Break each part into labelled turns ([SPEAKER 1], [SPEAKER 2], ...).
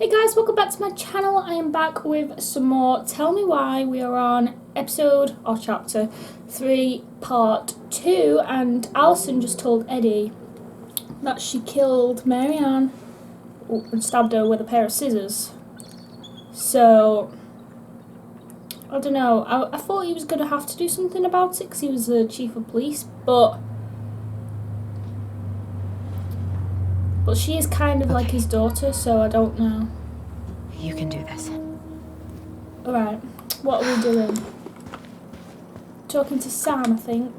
[SPEAKER 1] Hey guys, welcome back to my channel. I am back with some more Tell Me Why. We are on episode or chapter 3 part 2, and Alison just told Eddie that she killed Marianne and stabbed her with a pair of scissors. So I don't know, I thought he was going to have to do something about it because he was the chief of police, but she is kind of like his daughter, so I don't know.
[SPEAKER 2] You can do this.
[SPEAKER 1] Alright, what are we doing? Talking to Sam, I think.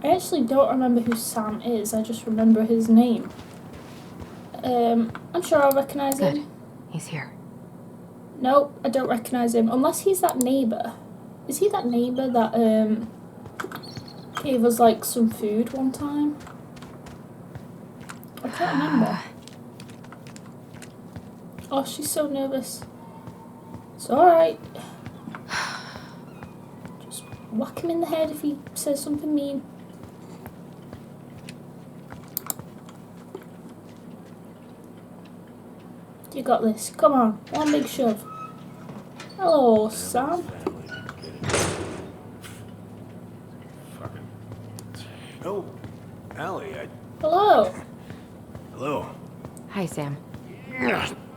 [SPEAKER 1] I actually don't remember who Sam is, I just remember his name. I'm sure I'll recognise him.
[SPEAKER 2] Good. He's here.
[SPEAKER 1] Nope, I don't recognise him, unless he's that neighbour. Is he that neighbour that gave us like some food one time? I can't remember. Oh, she's so nervous. It's alright. Just whack him in the head if he says something mean. You got this. Come on, one big shove. Hello, Sam.
[SPEAKER 3] Oh, Allie,
[SPEAKER 1] Hello.
[SPEAKER 3] Hello.
[SPEAKER 2] Hi, Sam.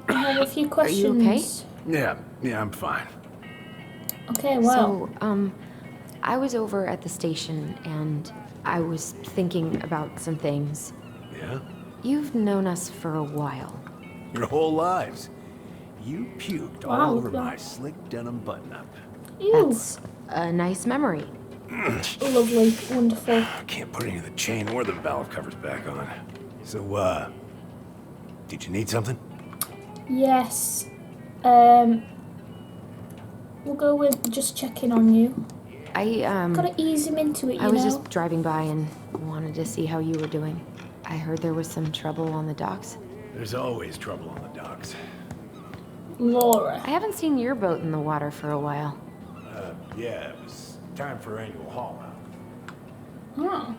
[SPEAKER 1] I have a few questions.
[SPEAKER 2] Are you okay?
[SPEAKER 3] Yeah, I'm fine.
[SPEAKER 1] Okay, well.
[SPEAKER 2] So, I was over at the station and I was thinking about some things.
[SPEAKER 3] Yeah?
[SPEAKER 2] You've known us for a while.
[SPEAKER 3] Your whole lives. You puked
[SPEAKER 1] Wow,
[SPEAKER 3] all over
[SPEAKER 1] yeah.
[SPEAKER 3] my slick denim button-up.
[SPEAKER 1] Ew.
[SPEAKER 2] That's a nice memory.
[SPEAKER 1] Lovely, wonderful.
[SPEAKER 3] I can't put any of the chain or the valve covers back on. So, did you need something?
[SPEAKER 1] Yes. We'll go with just checking on you. Gotta ease him into it, you
[SPEAKER 2] I was
[SPEAKER 1] know?
[SPEAKER 2] just driving by and wanted to see how you were doing. I heard there was some trouble on the docks.
[SPEAKER 3] There's always trouble on the docks.
[SPEAKER 1] Laura.
[SPEAKER 2] I haven't seen your boat in the water for a while.
[SPEAKER 3] Yeah, it was time for annual haul out.
[SPEAKER 1] Oh.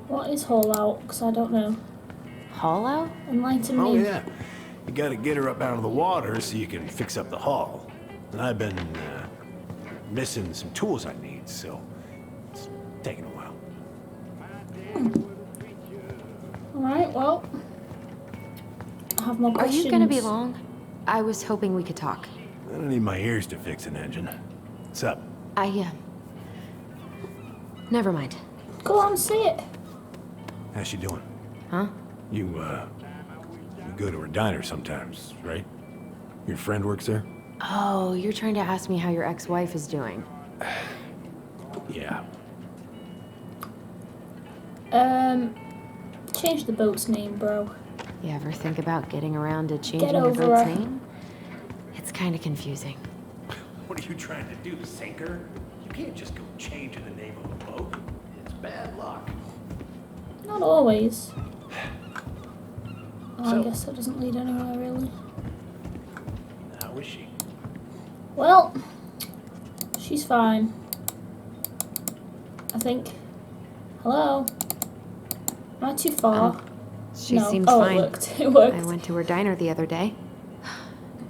[SPEAKER 1] What is haul out? Because I don't know.
[SPEAKER 2] Haul out?
[SPEAKER 1] Enlighten
[SPEAKER 3] Oh,
[SPEAKER 1] me.
[SPEAKER 3] yeah. You gotta get her up out of the water so you can fix up the hull. And I've been, missing some tools I need, so it's taking a while.
[SPEAKER 1] Alright, well. I have more
[SPEAKER 2] Are
[SPEAKER 1] questions.
[SPEAKER 2] you gonna be long? I was hoping we could talk.
[SPEAKER 3] I don't need my ears to fix an engine. What's up?
[SPEAKER 2] Never mind.
[SPEAKER 1] Go on, say it.
[SPEAKER 3] How's she doing?
[SPEAKER 2] Huh?
[SPEAKER 3] You go to her diner sometimes, right? Your friend works there?
[SPEAKER 2] Oh, you're trying to ask me how your ex-wife is doing.
[SPEAKER 3] Yeah.
[SPEAKER 1] Change the boat's name, bro.
[SPEAKER 2] You ever think about getting around to changing
[SPEAKER 1] Get
[SPEAKER 2] your
[SPEAKER 1] over
[SPEAKER 2] boat's
[SPEAKER 1] her.
[SPEAKER 2] name? It's kind of confusing.
[SPEAKER 3] What are you trying to do, sink her? You can't just go changing the name of a boat. It's bad luck.
[SPEAKER 1] Not always. Oh, I
[SPEAKER 3] So-
[SPEAKER 1] guess that doesn't lead anywhere, really.
[SPEAKER 3] How is she?
[SPEAKER 1] Well, she's fine. I think. Hello? Am I too far?
[SPEAKER 2] She
[SPEAKER 1] no.
[SPEAKER 2] seems
[SPEAKER 1] oh,
[SPEAKER 2] fine.
[SPEAKER 1] It worked. It worked.
[SPEAKER 2] I went to her diner the other day.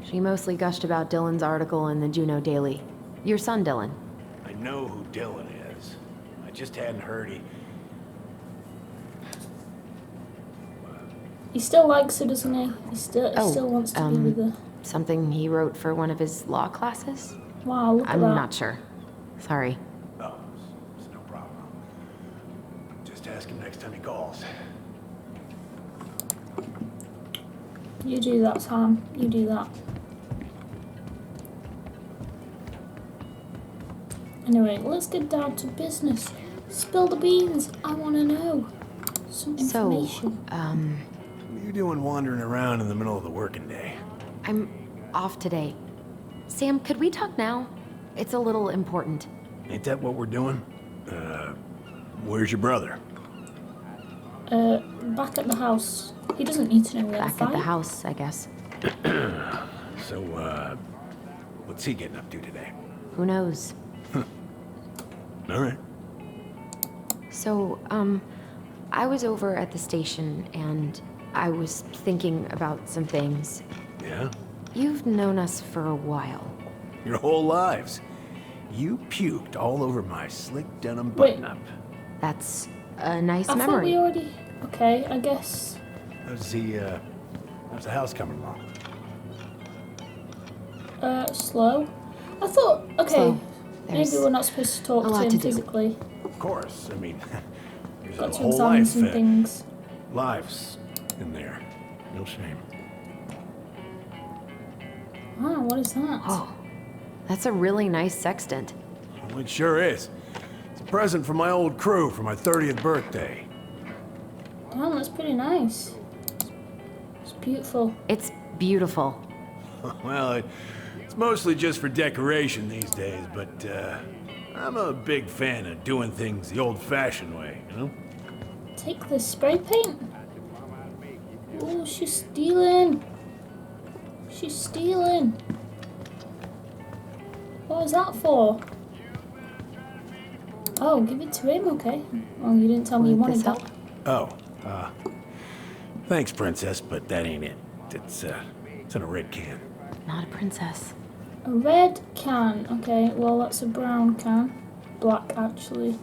[SPEAKER 2] She mostly gushed about Dylan's article in the Juneau Daily. Your son, Dylan.
[SPEAKER 3] I know who Dylan is. I just hadn't heard he...
[SPEAKER 1] He still likes her, doesn't he? He still wants to be with her.
[SPEAKER 2] Something he wrote for one of his law classes?
[SPEAKER 1] Wow, look at
[SPEAKER 2] I'm
[SPEAKER 1] that.
[SPEAKER 2] not sure. Sorry.
[SPEAKER 3] Oh, it's no problem. Just ask him next time he calls.
[SPEAKER 1] You do that, Sam. You do that. Anyway, let's get down to business. Spill the beans. I want to know some
[SPEAKER 2] So,
[SPEAKER 1] information.
[SPEAKER 3] What are you doing wandering around in the middle of the working day?
[SPEAKER 2] I'm off today. Sam, could we talk now? It's a little important.
[SPEAKER 3] Ain't that what we're doing? Where's your brother?
[SPEAKER 1] Back at the house. He doesn't need to know we had a
[SPEAKER 2] Back at the
[SPEAKER 1] fight.
[SPEAKER 2] house, I guess.
[SPEAKER 3] So, what's he getting up to today?
[SPEAKER 2] Who knows?
[SPEAKER 3] All right.
[SPEAKER 2] So, I was over at the station and I was thinking about some things.
[SPEAKER 3] Yeah?
[SPEAKER 2] You've known us for a while.
[SPEAKER 3] Your whole lives. You puked all over my slick denim
[SPEAKER 1] Wait.
[SPEAKER 3] button-up.
[SPEAKER 2] That's a nice
[SPEAKER 1] I thought
[SPEAKER 2] memory.
[SPEAKER 1] we already... Okay, I guess...
[SPEAKER 3] How's the house coming along?
[SPEAKER 1] Slow. I thought... Okay,
[SPEAKER 2] Slow.
[SPEAKER 1] maybe
[SPEAKER 2] There's
[SPEAKER 1] we're not supposed to talk
[SPEAKER 2] a
[SPEAKER 1] to
[SPEAKER 2] lot
[SPEAKER 1] him
[SPEAKER 2] to do.
[SPEAKER 1] physically.
[SPEAKER 3] Of course. I mean, there's
[SPEAKER 1] Got
[SPEAKER 3] a
[SPEAKER 1] to
[SPEAKER 3] whole
[SPEAKER 1] examine
[SPEAKER 3] life,
[SPEAKER 1] some things.
[SPEAKER 3] lives in there. No shame.
[SPEAKER 1] Ah, what is that?
[SPEAKER 2] Oh, that's a really nice sextant.
[SPEAKER 3] Well, it sure is. It's a present from my old crew for my 30th birthday.
[SPEAKER 1] Damn, that's pretty nice. It's beautiful.
[SPEAKER 2] It's beautiful.
[SPEAKER 3] Well, it's mostly just for decoration these days, but I'm a big fan of doing things the old-fashioned way, you know?
[SPEAKER 1] Take the spray paint. Oh, she's stealing. She's stealing. What was that for? Oh, give it to him, okay. Well, you didn't tell me you
[SPEAKER 2] Won't
[SPEAKER 1] wanted
[SPEAKER 2] this
[SPEAKER 1] that.
[SPEAKER 2] help?
[SPEAKER 3] Oh, thanks, Princess, but that ain't it. It's in a red can.
[SPEAKER 2] Not a princess.
[SPEAKER 1] A red can. Okay, well, that's a brown can. Black, actually.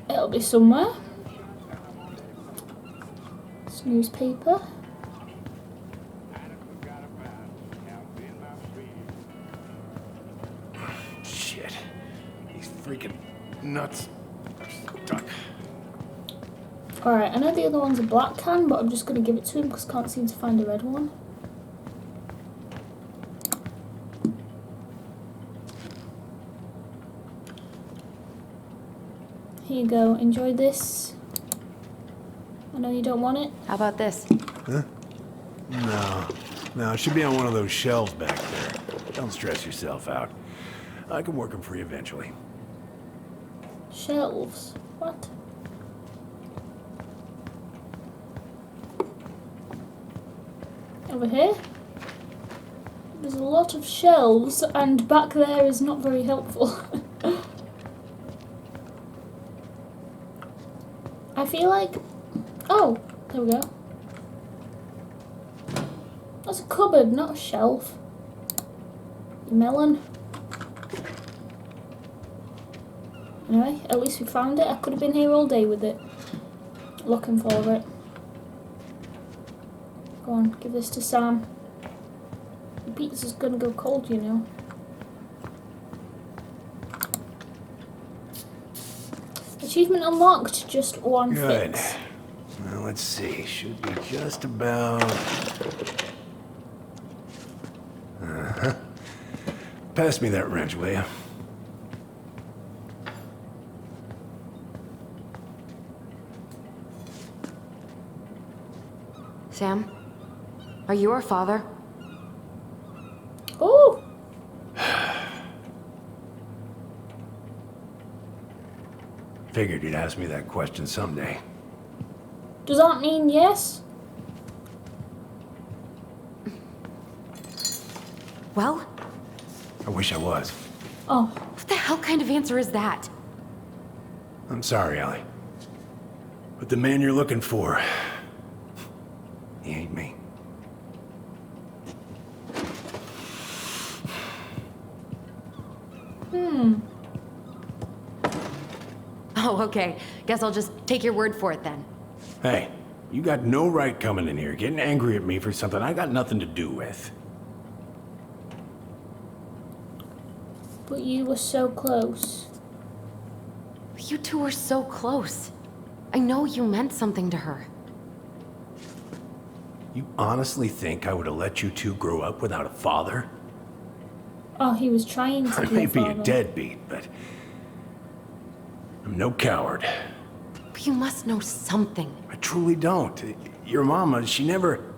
[SPEAKER 1] It'll be somewhere. It's newspaper.
[SPEAKER 3] Shit. These freaking nuts are stuck.
[SPEAKER 1] Alright, I know the other one's a black can, but I'm just going to give it to him because I can't seem to find a red one. Here you go, enjoy this. I know you don't want it.
[SPEAKER 2] How about this?
[SPEAKER 3] No, it should be on one of those shelves back there. Don't stress yourself out. I can work them for you eventually.
[SPEAKER 1] Shelves. What? Over here? There's a lot of shelves, and back there is not very helpful. I feel like... Oh, there we go. That's a cupboard, not a shelf. You melon. Anyway, at least we found it. I could have been here all day with it. Looking for it. Go on, give this to Sam. The pizza's gonna go cold, you know. Achievement unlocked, just one
[SPEAKER 3] Good.
[SPEAKER 1] fix.
[SPEAKER 3] Well, let's see. Should be just about... Uh-huh. Pass me that wrench, will you?
[SPEAKER 2] Sam? Are you our father?
[SPEAKER 1] Oh!
[SPEAKER 3] Figured you'd ask me that question someday.
[SPEAKER 1] Does that mean yes?
[SPEAKER 2] Well,
[SPEAKER 3] I wish I was.
[SPEAKER 1] Oh,
[SPEAKER 2] what the hell kind of answer is that?
[SPEAKER 3] I'm sorry, Ellie. But the man you're looking for, he ain't me.
[SPEAKER 2] Oh, okay. Guess I'll just take your word for it then.
[SPEAKER 3] Hey, you got no right coming in here getting angry at me for something I got nothing to do with.
[SPEAKER 1] but you were so close.
[SPEAKER 2] You two were so close. I know you meant something to her.
[SPEAKER 3] You honestly think I would have let you two grow up without a father?
[SPEAKER 1] Oh, he was trying to
[SPEAKER 3] I
[SPEAKER 1] be
[SPEAKER 3] may
[SPEAKER 1] a
[SPEAKER 3] be a
[SPEAKER 1] father.
[SPEAKER 3] deadbeat, but I'm no coward.
[SPEAKER 2] But you must know something.
[SPEAKER 3] I truly don't. Your mama, she never...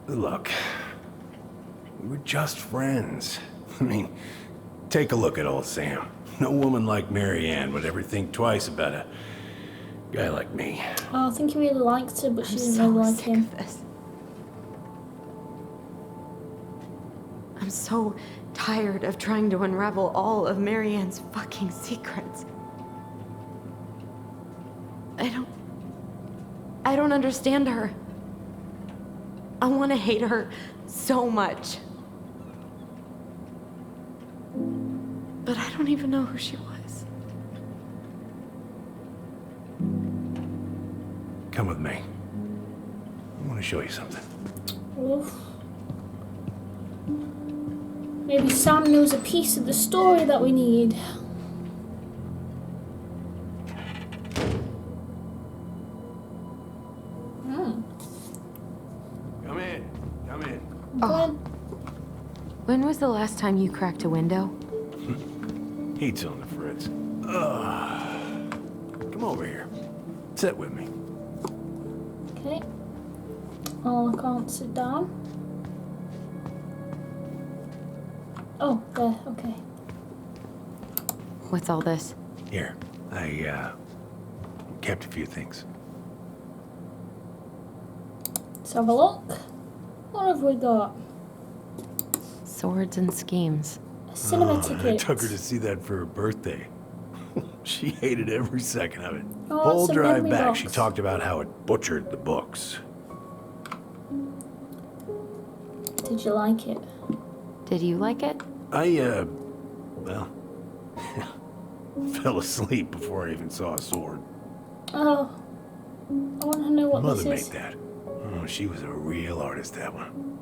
[SPEAKER 3] Look, we were just friends. I mean, take a look at old Sam. No woman like Mary Ann would ever think twice about a guy like me.
[SPEAKER 1] Oh, I think he really liked her, but she
[SPEAKER 2] I'm
[SPEAKER 1] didn't
[SPEAKER 2] so
[SPEAKER 1] really like
[SPEAKER 2] sick
[SPEAKER 1] him.
[SPEAKER 2] of this. I'm so tired of trying to unravel all of Mary Ann's fucking I don't understand her. I want to hate her so much. But I don't even know who she was.
[SPEAKER 3] Come with me. I want to show you something.
[SPEAKER 1] Oof. Maybe Sam knows a piece of the story that we need.
[SPEAKER 3] Come in. Come in.
[SPEAKER 1] Good.
[SPEAKER 2] When was the last time you cracked a window?
[SPEAKER 3] Heat's on the fritz. Come over here. Sit with me.
[SPEAKER 1] Okay. Oh, I can't sit down. Oh, there, okay.
[SPEAKER 2] What's all this?
[SPEAKER 3] Here, I kept a few things.
[SPEAKER 1] Let's have a look. What have we got?
[SPEAKER 2] Swords and schemes.
[SPEAKER 1] A cinema
[SPEAKER 3] I
[SPEAKER 1] ticket.
[SPEAKER 3] took her to see that for her birthday. She hated every second of it.
[SPEAKER 1] Oh,
[SPEAKER 3] Whole
[SPEAKER 1] it's a
[SPEAKER 3] drive
[SPEAKER 1] memory
[SPEAKER 3] back,
[SPEAKER 1] box.
[SPEAKER 3] she talked about how it butchered the books.
[SPEAKER 1] Did you like it?
[SPEAKER 2] Did you like it?
[SPEAKER 3] Well, fell asleep before I even saw a sword.
[SPEAKER 1] Oh. I want to know what
[SPEAKER 3] Mother made
[SPEAKER 1] this is.
[SPEAKER 3] that. Oh, she was a real artist, that one.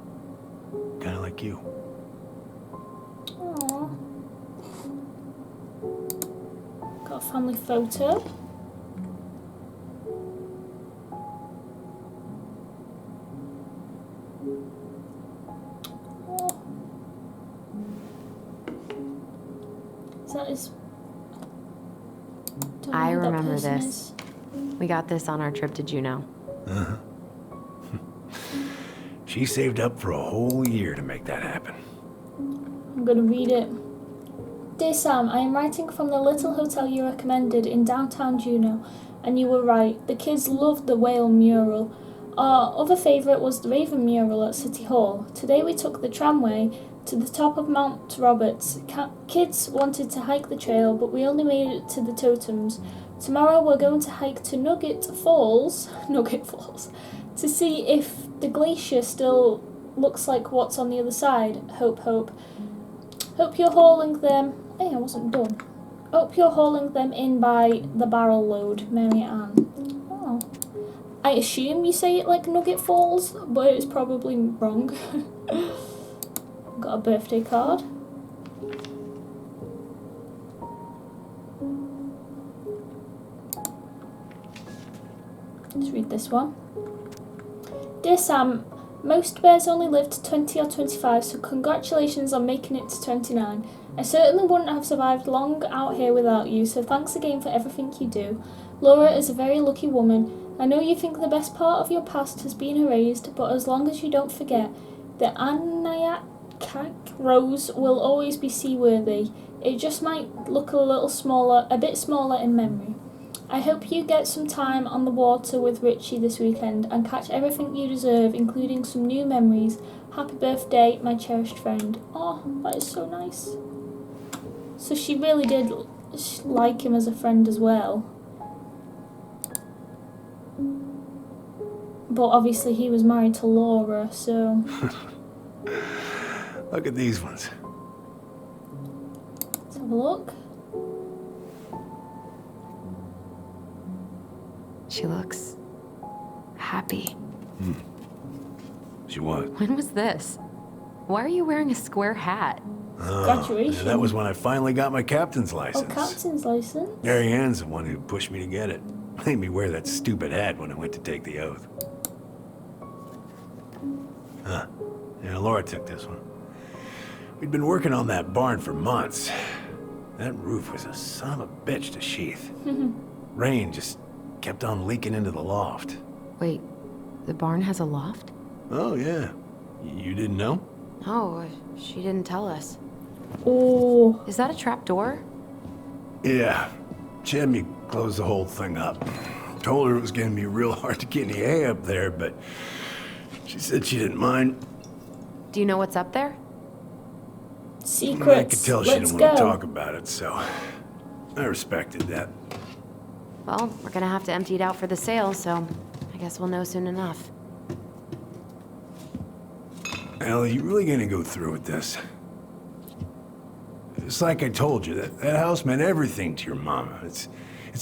[SPEAKER 3] Kind of like you.
[SPEAKER 1] Aww. Got a family photo. Oh. Is that his... Don't know
[SPEAKER 2] I
[SPEAKER 1] who that
[SPEAKER 2] remember
[SPEAKER 1] person
[SPEAKER 2] this.
[SPEAKER 1] is.
[SPEAKER 2] We got this on our trip to Juneau.
[SPEAKER 3] Uh-huh. She saved up for a whole year to make that happen.
[SPEAKER 1] I'm gonna read it. Dear Sam, I am writing from the little hotel you recommended in downtown Juneau, and you were right. The kids loved the whale mural. Our other favourite was the raven mural at City Hall. Today we took the tramway to the top of Mount Roberts. Kids wanted to hike the trail, but we only made it to the totems. Tomorrow we're going to hike to Nugget Falls, to see if the glacier still looks like what's on the other side. Hope. Hope you're hauling them. Hey, I wasn't done. Hope you're hauling them in by the barrel load, Mary Ann. Oh. I assume you say it like Nugget Falls, but it's probably wrong. Got a birthday card. Let's read this one. Dear Sam, most bears only live to 20 or 25, so congratulations on making it to 29. I certainly wouldn't have survived long out here without you, so thanks again for everything you do. Laura is a very lucky woman. I know you think the best part of your past has been erased, but as long as you don't forget, the Anayak rose will always be seaworthy. It just might look a bit smaller in memory. I hope you get some time on the water with Richie this weekend and catch everything you deserve, including some new memories. Happy birthday, my cherished friend. Oh, that is so nice. So she really did like him as a friend as well. But obviously he was married to Laura, so...
[SPEAKER 3] Look at these ones.
[SPEAKER 1] Let's have a look.
[SPEAKER 2] She looks happy.
[SPEAKER 3] She was.
[SPEAKER 2] When was this? Why are you wearing a square hat?
[SPEAKER 1] Graduation.
[SPEAKER 3] Yeah, that was when I finally got my captain's
[SPEAKER 1] Oh,
[SPEAKER 3] license.
[SPEAKER 1] captain's license?
[SPEAKER 3] Mary Ann's the one who pushed me to get it. Made me wear that stupid hat when I went to take the oath. Huh. Yeah, Laura took this one. We'd been working on that barn for months. That roof was a son of a bitch to sheath. Rain just kept on leaking into the loft.
[SPEAKER 2] Wait, the barn has a loft?
[SPEAKER 3] Oh, yeah. You didn't know?
[SPEAKER 2] Oh, she didn't tell us.
[SPEAKER 1] Oh,
[SPEAKER 2] Is that a trap door?
[SPEAKER 3] Yeah. She had me close the whole thing up. Told her it was going to be real hard to get any hay up there, but she said she didn't mind.
[SPEAKER 2] Do you know what's up there?
[SPEAKER 1] secrets.
[SPEAKER 3] I could tell she
[SPEAKER 1] Let's
[SPEAKER 3] didn't
[SPEAKER 1] go.
[SPEAKER 3] want to talk about it, so I respected that.
[SPEAKER 2] Well, we're gonna have to empty it out for the sale, so I guess we'll know soon enough.
[SPEAKER 3] Ellie, you really gonna go through with this? It's like I told you, that house meant everything to your mama. It's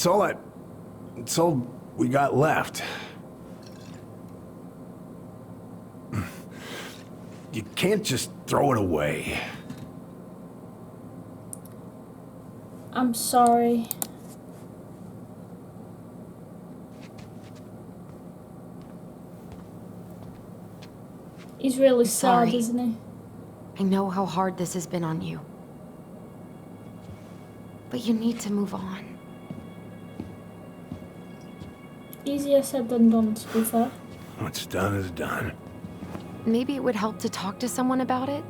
[SPEAKER 3] all we got left. You can't just throw it away.
[SPEAKER 1] I'm sorry. He's really sad,
[SPEAKER 2] Sorry.
[SPEAKER 1] isn't he?
[SPEAKER 2] I know how hard this has been on you. But you need to move on.
[SPEAKER 1] Easier said than done, to be fair.
[SPEAKER 3] What's done is done.
[SPEAKER 2] Maybe it would help to talk to someone about it?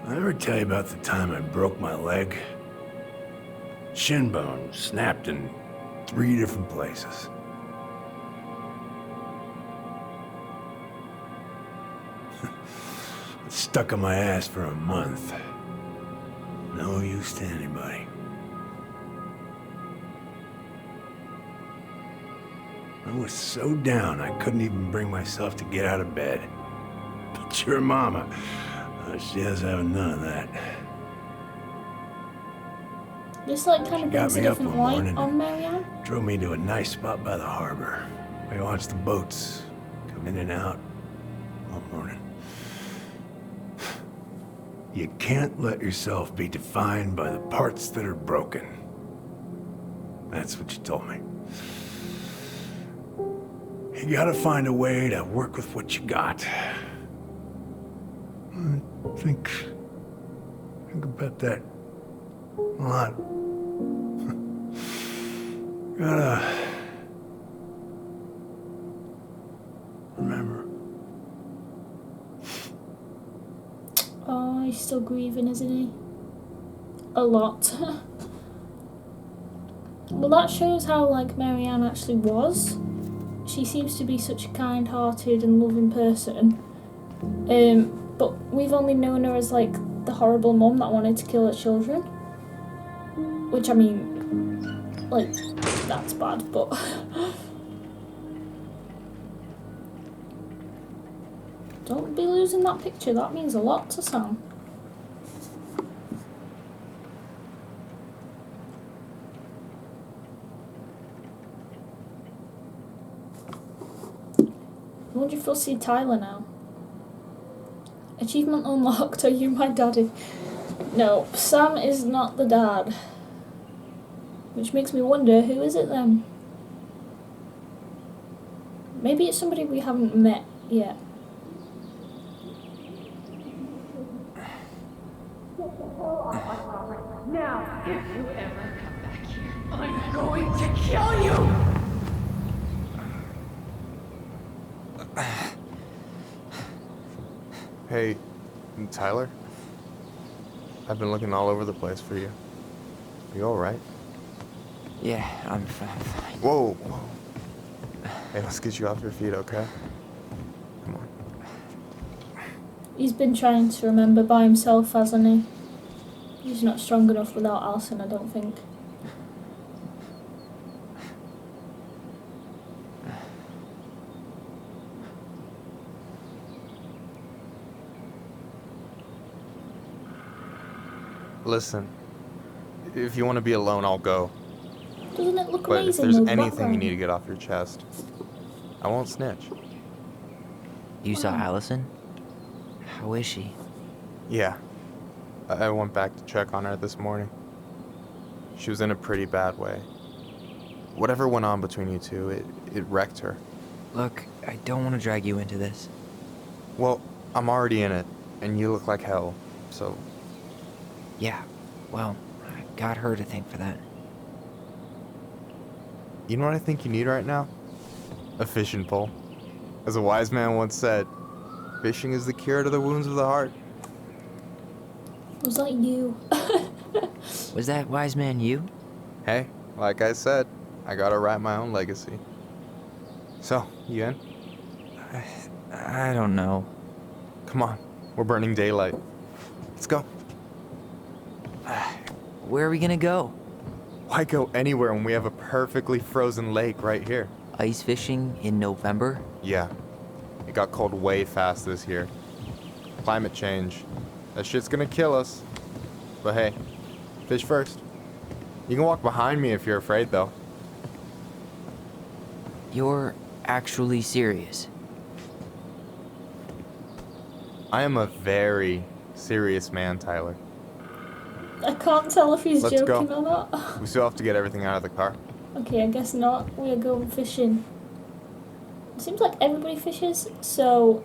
[SPEAKER 3] I ever tell you about the time I broke my leg? Shin bone snapped in 3 different places. It's stuck on my ass for a month. No use to anybody. I was so down I couldn't even bring myself to get out of bed. But your mama, she has having none of that.
[SPEAKER 1] This like kind of
[SPEAKER 3] Got
[SPEAKER 1] brings a
[SPEAKER 3] me up
[SPEAKER 1] different
[SPEAKER 3] one
[SPEAKER 1] light
[SPEAKER 3] morning
[SPEAKER 1] on
[SPEAKER 3] and
[SPEAKER 1] Marianne.
[SPEAKER 3] drove me to a nice spot by the harbor. I watched the boats come in and out all morning. You can't let yourself be defined by the parts that are broken. That's what you told me. You gotta find a way to work with what you got. Think about that a lot. Gotta remember.
[SPEAKER 1] Oh, he's still grieving, isn't he? A lot. Well, that shows how like Marianne actually was. She seems to be such a kind-hearted and loving person. But we've only known her as like the horrible mum that wanted to kill her children. Which, I mean, like, that's bad, but... Don't be losing that picture, that means a lot to Sam. I wonder if we'll see Tyler now. Achievement unlocked, are you my daddy? No, Sam is not the dad. Which makes me wonder, who is it then? Maybe it's somebody we haven't met yet.
[SPEAKER 4] Now, if you ever come back here, I'm going to kill you!
[SPEAKER 5] Hey, Tyler? I've been looking all over the place for you. You alright?
[SPEAKER 6] Yeah, I'm fine.
[SPEAKER 5] Whoa, whoa. Hey, let's get you off your feet, okay? Come on.
[SPEAKER 1] He's been trying to remember by himself, hasn't he? He's not strong enough without Alison, I don't think.
[SPEAKER 5] Listen, if you want to be alone, I'll go.
[SPEAKER 1] Doesn't it look
[SPEAKER 5] But
[SPEAKER 1] amazing?
[SPEAKER 5] if there's
[SPEAKER 1] though, the
[SPEAKER 5] anything you
[SPEAKER 1] background?
[SPEAKER 5] need to get off your chest, I won't snitch.
[SPEAKER 6] You saw Allison? How is she?
[SPEAKER 5] Yeah. I went back to check on her this morning. She was in a pretty bad way. Whatever went on between you two, it wrecked her.
[SPEAKER 6] Look, I don't want to drag you into this.
[SPEAKER 5] Well, I'm already in it, and you look like hell, so...
[SPEAKER 6] Yeah, well, I got her to thank for that.
[SPEAKER 5] You know what I think you need right now? A fishing pole. As a wise man once said, fishing is the cure to the wounds of the heart.
[SPEAKER 1] Was that you?
[SPEAKER 6] Was that wise man you?
[SPEAKER 5] Hey, like I said, I gotta write my own legacy. So, you in?
[SPEAKER 6] I don't know.
[SPEAKER 5] Come on, we're burning daylight. Let's go.
[SPEAKER 6] Where are we gonna go?
[SPEAKER 5] Why go anywhere when we have a perfectly frozen lake right here?
[SPEAKER 6] ice fishing in November?
[SPEAKER 5] Yeah. It got cold way fast this year. Climate change. That shit's gonna kill us. But hey, fish first. You can walk behind me if you're afraid, though.
[SPEAKER 6] You're actually serious?
[SPEAKER 5] I am a very serious man, Tyler.
[SPEAKER 1] I can't tell if he's
[SPEAKER 5] Let's
[SPEAKER 1] joking
[SPEAKER 5] go.
[SPEAKER 1] or not.
[SPEAKER 5] We still have to get everything out of the car.
[SPEAKER 1] Okay, I guess not. We are going fishing. It seems like everybody fishes, so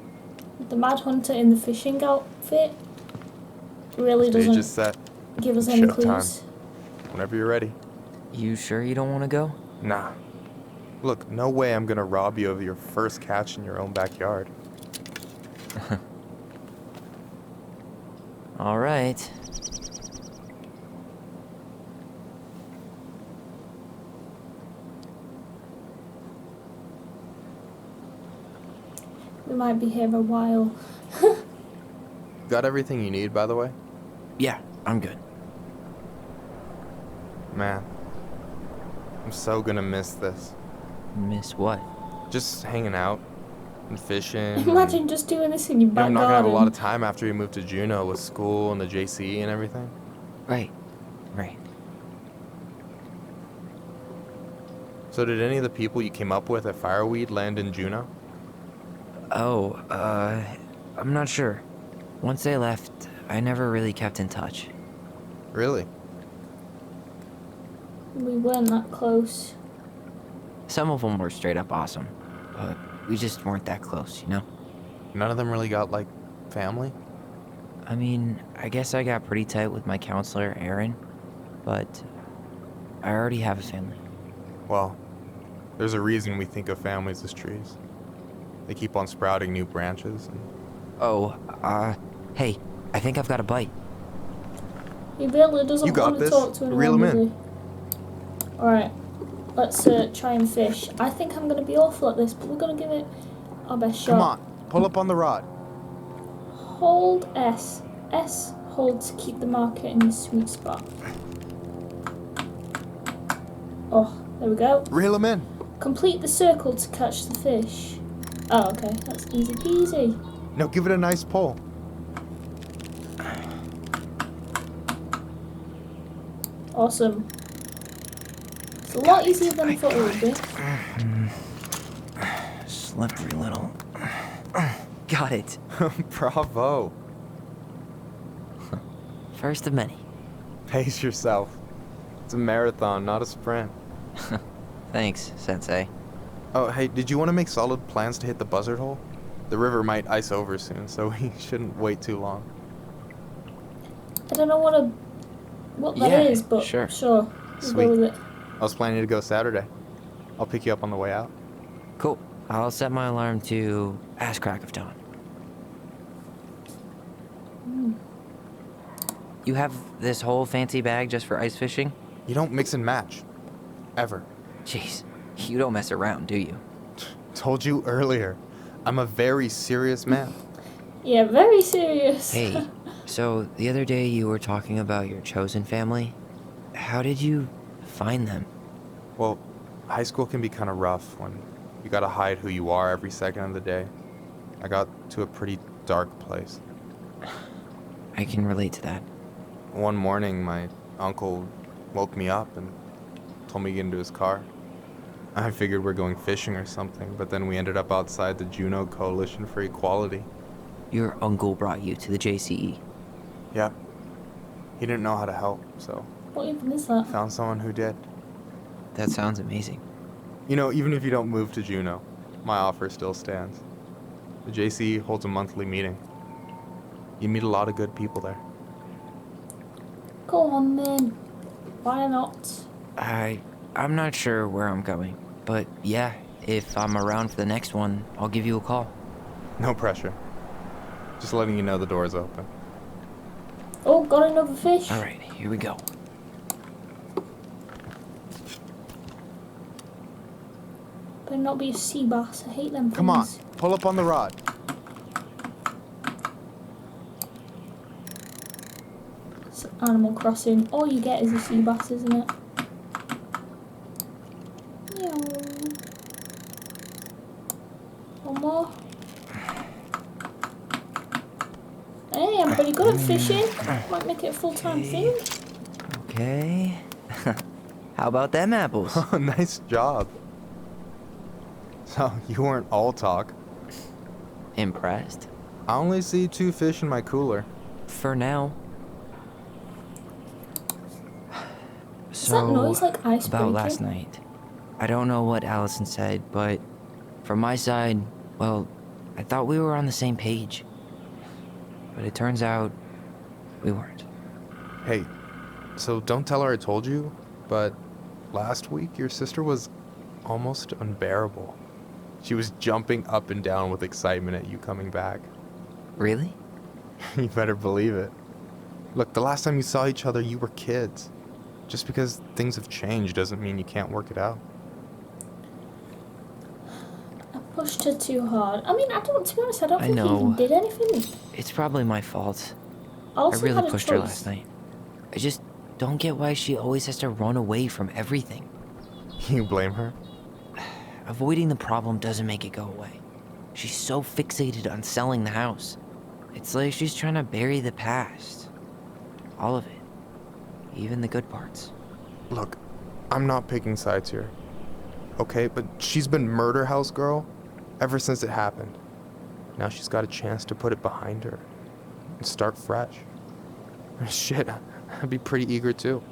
[SPEAKER 1] the Mad Hunter in the fishing outfit really
[SPEAKER 5] Stage is
[SPEAKER 1] doesn't
[SPEAKER 5] set.
[SPEAKER 1] give us any
[SPEAKER 5] Showtime.
[SPEAKER 1] clues.
[SPEAKER 5] Whenever you're ready.
[SPEAKER 6] You sure you don't want to go?
[SPEAKER 5] Nah. Look, no way I'm gonna rob you of your first catch in your own backyard.
[SPEAKER 6] All right.
[SPEAKER 1] We might be here a while.
[SPEAKER 5] Got everything you need, by the way?
[SPEAKER 6] Yeah, I'm good.
[SPEAKER 5] Man. I'm so gonna miss this.
[SPEAKER 6] Miss what?
[SPEAKER 5] Just hanging out and fishing.
[SPEAKER 1] Imagine just doing this in your
[SPEAKER 5] I'm
[SPEAKER 1] back
[SPEAKER 5] not gonna have a
[SPEAKER 1] garden.
[SPEAKER 5] lot of time after you move to Juneau with school and the JCE and everything.
[SPEAKER 6] Right.
[SPEAKER 5] So did any of the people you came up with at Fireweed land in Juneau?
[SPEAKER 6] Oh, I'm not sure. Once they left, I never really kept in touch.
[SPEAKER 5] Really?
[SPEAKER 1] We weren't that close.
[SPEAKER 6] Some of them were straight up awesome, but we just weren't that close, you know?
[SPEAKER 5] None of them really got, like, family?
[SPEAKER 6] I mean, I guess I got pretty tight with my counselor, Aaron, but I already have a family.
[SPEAKER 5] Well, there's a reason we think of families as trees. They keep on sprouting new branches and...
[SPEAKER 6] Oh, hey, I think I've got a bite.
[SPEAKER 1] He really doesn't
[SPEAKER 5] You got
[SPEAKER 1] want to
[SPEAKER 5] this.
[SPEAKER 1] talk to anyone,
[SPEAKER 5] Reel him
[SPEAKER 1] does
[SPEAKER 5] in.
[SPEAKER 1] he? Alright, let's try and fish. I think I'm going to be awful at this, but we're going to give it our best shot.
[SPEAKER 5] Come on, pull up on the rod.
[SPEAKER 1] Hold S. S holds to keep the marker in the sweet spot. Oh, there we go.
[SPEAKER 5] Reel him in.
[SPEAKER 1] Complete the circle to catch the fish. Oh, okay, that's easy peasy.
[SPEAKER 5] Now give it a nice pull.
[SPEAKER 1] Awesome. It's a lot easier than I thought it would be.
[SPEAKER 6] Slippery little. Got it.
[SPEAKER 5] Bravo.
[SPEAKER 6] First of many.
[SPEAKER 5] Pace yourself. It's a marathon, not a sprint.
[SPEAKER 6] Thanks, Sensei.
[SPEAKER 5] Oh, hey, did you want to make solid plans to hit the buzzard hole? The river might ice over soon, so we shouldn't wait too long.
[SPEAKER 1] I don't know what that
[SPEAKER 6] Yeah,
[SPEAKER 1] is, but
[SPEAKER 6] sure.
[SPEAKER 1] we'll
[SPEAKER 5] Sweet.
[SPEAKER 1] go with it.
[SPEAKER 5] I was planning to go Saturday. I'll pick you up on the way out.
[SPEAKER 6] Cool. I'll set my alarm to ass crack of dawn. You have this whole fancy bag just for ice fishing?
[SPEAKER 5] You don't mix and match. Ever.
[SPEAKER 6] Jeez, you don't mess around, do you?
[SPEAKER 5] Told you earlier. I'm a very serious man.
[SPEAKER 1] Yeah, very serious.
[SPEAKER 6] Hey, so the other day you were talking about your chosen family. How did you find them?
[SPEAKER 5] Well, high school can be kind of rough when you gotta hide who you are every second of the day. I got to a pretty dark place.
[SPEAKER 6] I can relate to that.
[SPEAKER 5] One morning, my uncle woke me up and told me to get into his car. I figured we're going fishing or something, but then we ended up outside the Juneau Coalition for Equality.
[SPEAKER 6] Your uncle brought you to the JCE.
[SPEAKER 5] Yep. He didn't know how to help, so
[SPEAKER 1] What even is that?
[SPEAKER 5] found someone who did.
[SPEAKER 6] That sounds amazing.
[SPEAKER 5] You know, even if you don't move to Juneau, my offer still stands. The JCE holds a monthly meeting. You meet a lot of good people there.
[SPEAKER 1] Go on then. Why not?
[SPEAKER 6] I'm not sure where I'm going, but yeah, if I'm around for the next one, I'll give you a call.
[SPEAKER 5] No pressure. Just letting you know the door's open.
[SPEAKER 1] Oh, got another fish.
[SPEAKER 6] All right, here we go.
[SPEAKER 1] Better not be a sea bass. I hate them things.
[SPEAKER 5] Come on, pull up on the rod.
[SPEAKER 1] It's Animal Crossing. All you get is a sea bass, isn't it? Meow. Hey, I'm pretty good at fishing. Might make it a full-time thing.
[SPEAKER 6] Okay. How about them apples?
[SPEAKER 5] Oh, nice job. So, you weren't all talk.
[SPEAKER 6] Impressed?
[SPEAKER 5] I only see 2 fish in my cooler.
[SPEAKER 6] For now.
[SPEAKER 1] Is that noise like ice
[SPEAKER 6] about
[SPEAKER 1] breaking?
[SPEAKER 6] last night. I don't know what Allison said, but from my side, well, I thought we were on the same page. But it turns out we weren't.
[SPEAKER 5] Hey, so don't tell her I told you, but last week your sister was almost unbearable. She was jumping up and down with excitement at you coming back.
[SPEAKER 6] Really?
[SPEAKER 5] You better believe it. Look, the last time you saw each other, you were kids. Just because things have changed doesn't mean you can't work it out.
[SPEAKER 1] I pushed her too hard. I mean, to be honest, I don't
[SPEAKER 6] I
[SPEAKER 1] think he
[SPEAKER 6] know.
[SPEAKER 1] even did anything.
[SPEAKER 6] It's probably my fault.
[SPEAKER 1] Also
[SPEAKER 6] I really
[SPEAKER 1] had a
[SPEAKER 6] pushed her
[SPEAKER 1] choice.
[SPEAKER 6] last night. I just don't get why she always has to run away from everything.
[SPEAKER 5] You blame her?
[SPEAKER 6] Avoiding the problem doesn't make it go away. She's so fixated on selling the house. It's like she's trying to bury the past. All of it. Even the good parts.
[SPEAKER 5] Look, I'm not picking sides here. Okay, but she's been murder house girl ever since it happened. Now she's got a chance to put it behind her and start fresh. Shit, I'd be pretty eager too.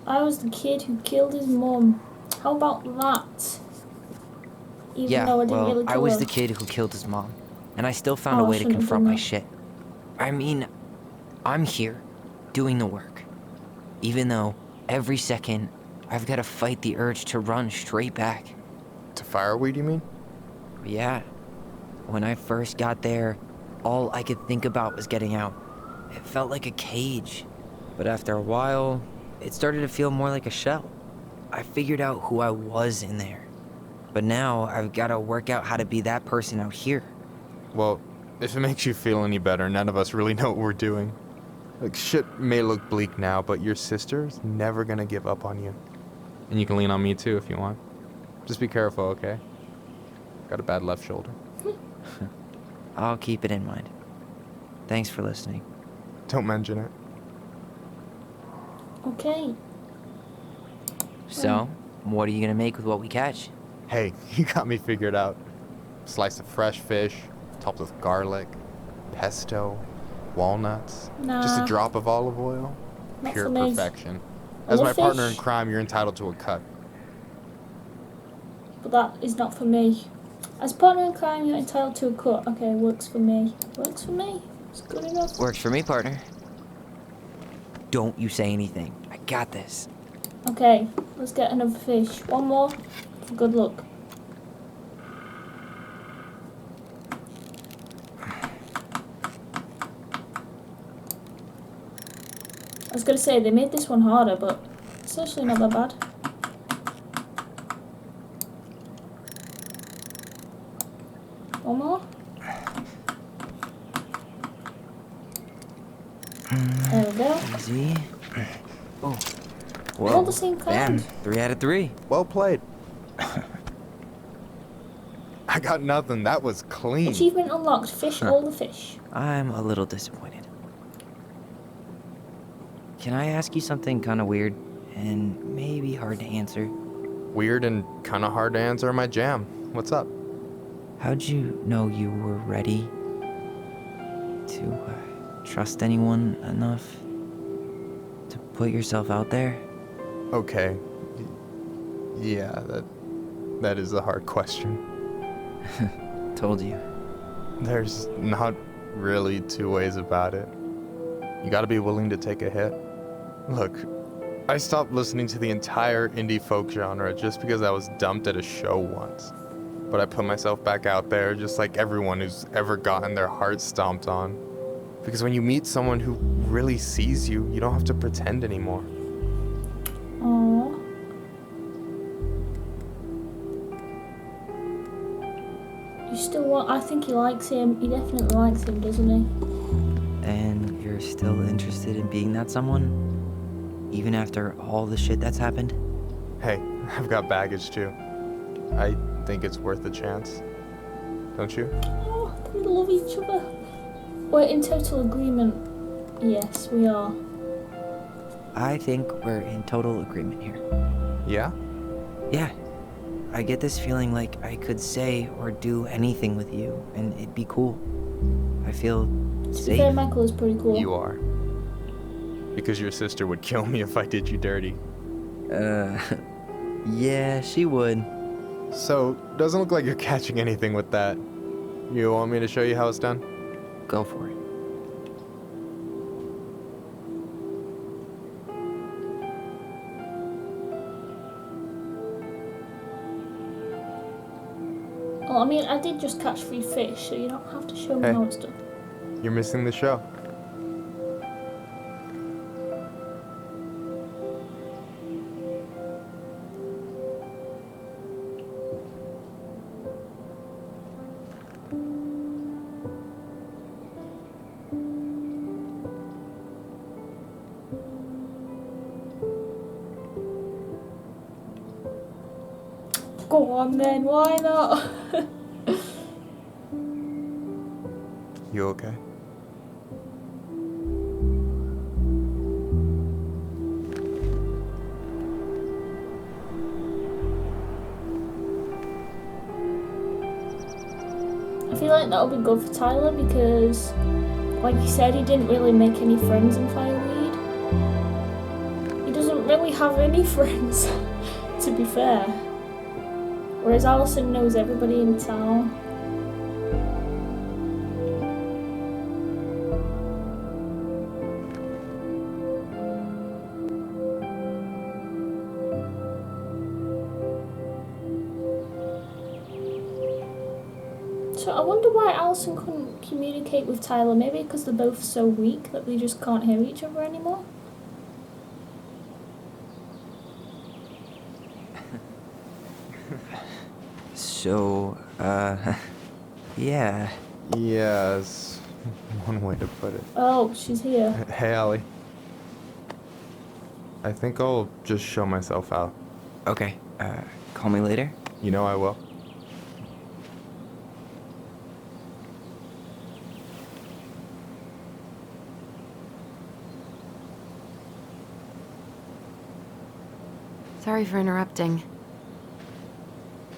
[SPEAKER 1] I was the kid who killed his mum. How about that? Even
[SPEAKER 6] Yeah,
[SPEAKER 1] though I didn't
[SPEAKER 6] well,
[SPEAKER 1] really kill
[SPEAKER 6] I was
[SPEAKER 1] her.
[SPEAKER 6] the kid who killed his mom. And I still found
[SPEAKER 1] Oh,
[SPEAKER 6] a
[SPEAKER 1] I
[SPEAKER 6] way to
[SPEAKER 1] shouldn't have
[SPEAKER 6] confront
[SPEAKER 1] done
[SPEAKER 6] my
[SPEAKER 1] that.
[SPEAKER 6] shit. I mean, I'm here, doing the work. Even though, every second, I've got to fight the urge to run straight back.
[SPEAKER 5] To fireweed, you mean?
[SPEAKER 6] Yeah. When I first got there, all I could think about was getting out. It felt like a cage. But after a while, it started to feel more like a shell. I figured out who I was in there. But now, I've got to work out how to be that person out here.
[SPEAKER 5] Well, if it makes you feel any better, none of us really know what we're doing. Like, shit may look bleak now, but your sister's never gonna give up on you. And you can lean on me too if you want. Just be careful, okay? Got a bad left shoulder.
[SPEAKER 6] I'll keep it in mind. Thanks for listening.
[SPEAKER 5] Don't mention it.
[SPEAKER 1] Okay.
[SPEAKER 6] So, what are you gonna make with what we catch?
[SPEAKER 5] Hey, you got me figured out. Slice of fresh fish, topped with garlic, pesto, walnuts, just a
[SPEAKER 1] Nah.
[SPEAKER 5] drop of olive oil.
[SPEAKER 1] Not
[SPEAKER 5] Pure
[SPEAKER 1] for me.
[SPEAKER 5] perfection.
[SPEAKER 1] I
[SPEAKER 5] As
[SPEAKER 1] love
[SPEAKER 5] my partner in
[SPEAKER 1] fish.
[SPEAKER 5] crime, you're entitled to a cut.
[SPEAKER 1] But that is not for me. As partner in crime, you're entitled to a cut. Okay, works for me. Works for me. It's good enough.
[SPEAKER 6] Works for me, partner. Don't you say anything. I got this.
[SPEAKER 1] Okay, let's get another fish. One more for good luck. I was gonna say they made this one harder, but it's actually not that bad. One more. There we go.
[SPEAKER 6] Easy. Oh.
[SPEAKER 1] All
[SPEAKER 6] Whoa.
[SPEAKER 1] the same
[SPEAKER 6] Bam.
[SPEAKER 1] kind.
[SPEAKER 6] 3 out of 3.
[SPEAKER 5] Well played. I got nothing. That was clean.
[SPEAKER 1] Achievement unlocked. Fish all the fish.
[SPEAKER 6] I'm a little disappointed. Can I ask you something kind of weird and maybe hard to answer?
[SPEAKER 5] Weird and kind of hard to answer my jam. What's up?
[SPEAKER 6] How'd you know you were ready to trust anyone enough to put yourself out there?
[SPEAKER 5] Okay. Yeah, that is a hard question.
[SPEAKER 6] Told you.
[SPEAKER 5] There's not really two ways about it. You gotta be willing to take a hit. Look, I stopped listening to the entire indie folk genre just because I was dumped at a show once. But I put myself back out there just like everyone who's ever gotten their heart stomped on. Because when you meet someone who really sees you, you don't have to pretend anymore.
[SPEAKER 1] Aww. You still want? I think he likes him. He definitely likes him, doesn't he?
[SPEAKER 6] And you're still interested in being that someone? Even after all the shit that's happened?
[SPEAKER 5] Hey, I've got baggage too. I think it's worth a chance. don't you?
[SPEAKER 1] Oh, we love each other. We're in total agreement. Yes, we are.
[SPEAKER 6] I think we're in total agreement here.
[SPEAKER 5] Yeah?
[SPEAKER 6] Yeah. I get this feeling like I could say or do anything with you, and it'd be cool. I feel
[SPEAKER 1] To be
[SPEAKER 6] safe.
[SPEAKER 1] fair, Michael is pretty cool.
[SPEAKER 5] You are. Because your sister would kill me if I did you dirty.
[SPEAKER 6] Yeah, she would.
[SPEAKER 5] So, doesn't look like you're catching anything with that. You want me to show you how it's done?
[SPEAKER 6] Go for it.
[SPEAKER 1] Well, I mean, I did just catch 3 fish, so you don't have to show me
[SPEAKER 5] Hey.
[SPEAKER 1] how it's done.
[SPEAKER 5] You're missing the show.
[SPEAKER 1] Go on then, why not?
[SPEAKER 5] You okay?
[SPEAKER 1] I feel like that'll be good for Tyler because, like he said, he didn't really make any friends in Fireweed. He doesn't really have any friends, to be fair. Whereas Allison knows everybody in town. So I wonder why Allison couldn't communicate with Tyler. Maybe because they're both so weak that they just can't hear each other anymore.
[SPEAKER 6] So, yeah.
[SPEAKER 5] Yes. One way to put it.
[SPEAKER 1] Oh, she's here.
[SPEAKER 5] Hey, Allie. I think I'll just show myself out.
[SPEAKER 6] Okay, call me later.
[SPEAKER 5] You know I will.
[SPEAKER 2] Sorry for interrupting.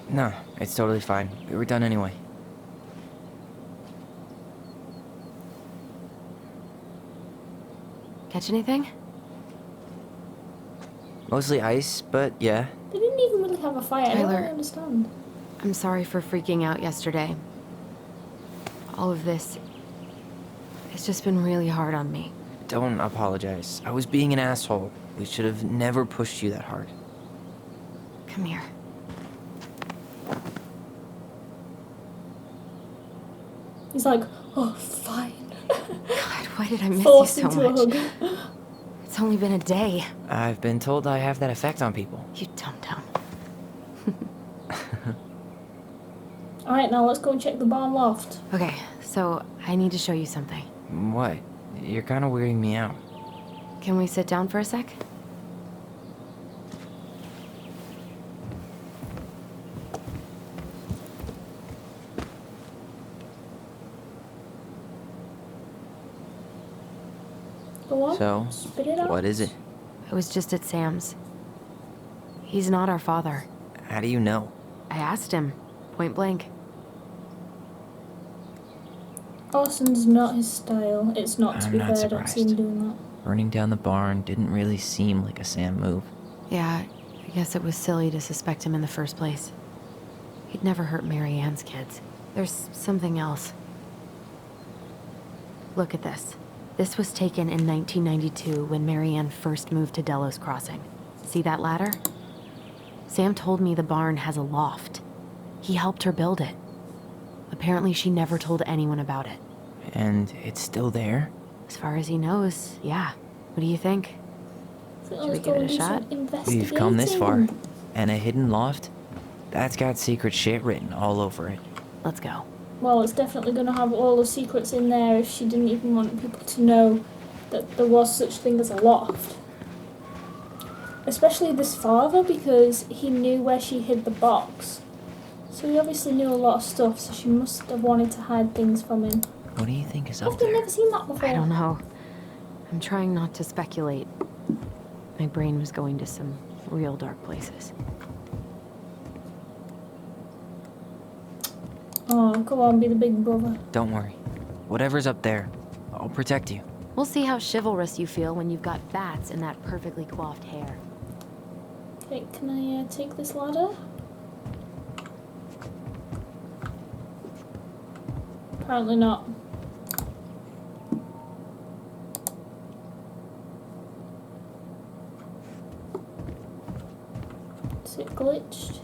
[SPEAKER 6] No, it's totally fine. We were done anyway.
[SPEAKER 2] Catch anything?
[SPEAKER 6] Mostly ice, but yeah.
[SPEAKER 1] They didn't even really have a fight. I don't
[SPEAKER 2] Tyler.
[SPEAKER 1] really understand.
[SPEAKER 2] I'm sorry for freaking out yesterday. All of this. It's just been really hard on me.
[SPEAKER 6] Don't apologize. I was being an asshole. We should have never pushed you that hard.
[SPEAKER 2] Come here.
[SPEAKER 1] He's like, oh, fine.
[SPEAKER 2] God, why did I miss you
[SPEAKER 1] Forced
[SPEAKER 2] so
[SPEAKER 1] into a
[SPEAKER 2] much?
[SPEAKER 1] hug.
[SPEAKER 2] It's only been a day.
[SPEAKER 6] I've been told I have that effect on people.
[SPEAKER 2] You dum-dum.
[SPEAKER 1] Alright, now let's go and check the barn loft.
[SPEAKER 2] Okay, so I need to show you something.
[SPEAKER 6] What? You're kind of weirding me out.
[SPEAKER 2] Can we sit down for a sec?
[SPEAKER 1] Go on.
[SPEAKER 6] So,
[SPEAKER 1] Spit it out.
[SPEAKER 6] what is it?
[SPEAKER 2] I was just at Sam's. He's not our father.
[SPEAKER 6] How do you know?
[SPEAKER 2] I asked him, point blank.
[SPEAKER 1] Arson's not his style. It's not, to
[SPEAKER 6] I'm
[SPEAKER 1] be
[SPEAKER 6] not
[SPEAKER 1] fair. I don't see him
[SPEAKER 6] surprised.
[SPEAKER 1] doing that.
[SPEAKER 6] Burning down the barn didn't really seem like a Sam move.
[SPEAKER 2] Yeah, I guess it was silly to suspect him in the first place. He'd never hurt Mary Ann's kids. There's something else. Look at this. This was taken in 1992 when Mary Ann first moved to Delos Crossing. See that ladder? Sam told me the barn has a loft. He helped her build it. Apparently she never told anyone about it.
[SPEAKER 6] And it's still there?
[SPEAKER 2] As far as he knows, yeah. What do you think?
[SPEAKER 1] I think
[SPEAKER 2] Should we
[SPEAKER 1] let's
[SPEAKER 2] give
[SPEAKER 1] go
[SPEAKER 2] it
[SPEAKER 1] and
[SPEAKER 2] a
[SPEAKER 1] do
[SPEAKER 2] shot?
[SPEAKER 1] some investigating.
[SPEAKER 6] We've come this far. And a hidden loft? That's got secret shit written all over it.
[SPEAKER 2] Let's go.
[SPEAKER 1] Well, it's definitely going to have all the secrets in there if she didn't even want people to know that there was such thing as a loft. Especially this father, because he knew where she hid the box. So he obviously knew a lot of stuff, so she must have wanted to hide things from him.
[SPEAKER 6] What do you think is up
[SPEAKER 1] I've
[SPEAKER 6] there?
[SPEAKER 1] never seen that before.
[SPEAKER 2] I don't know. I'm trying not to speculate. My brain was going to some real dark places.
[SPEAKER 1] Oh, go on, be the big brother.
[SPEAKER 6] Don't worry. Whatever's up there, I'll protect you.
[SPEAKER 2] We'll see how chivalrous you feel when you've got bats in that perfectly coiffed hair.
[SPEAKER 1] Okay, can I take this ladder? Apparently not. Is it glitched?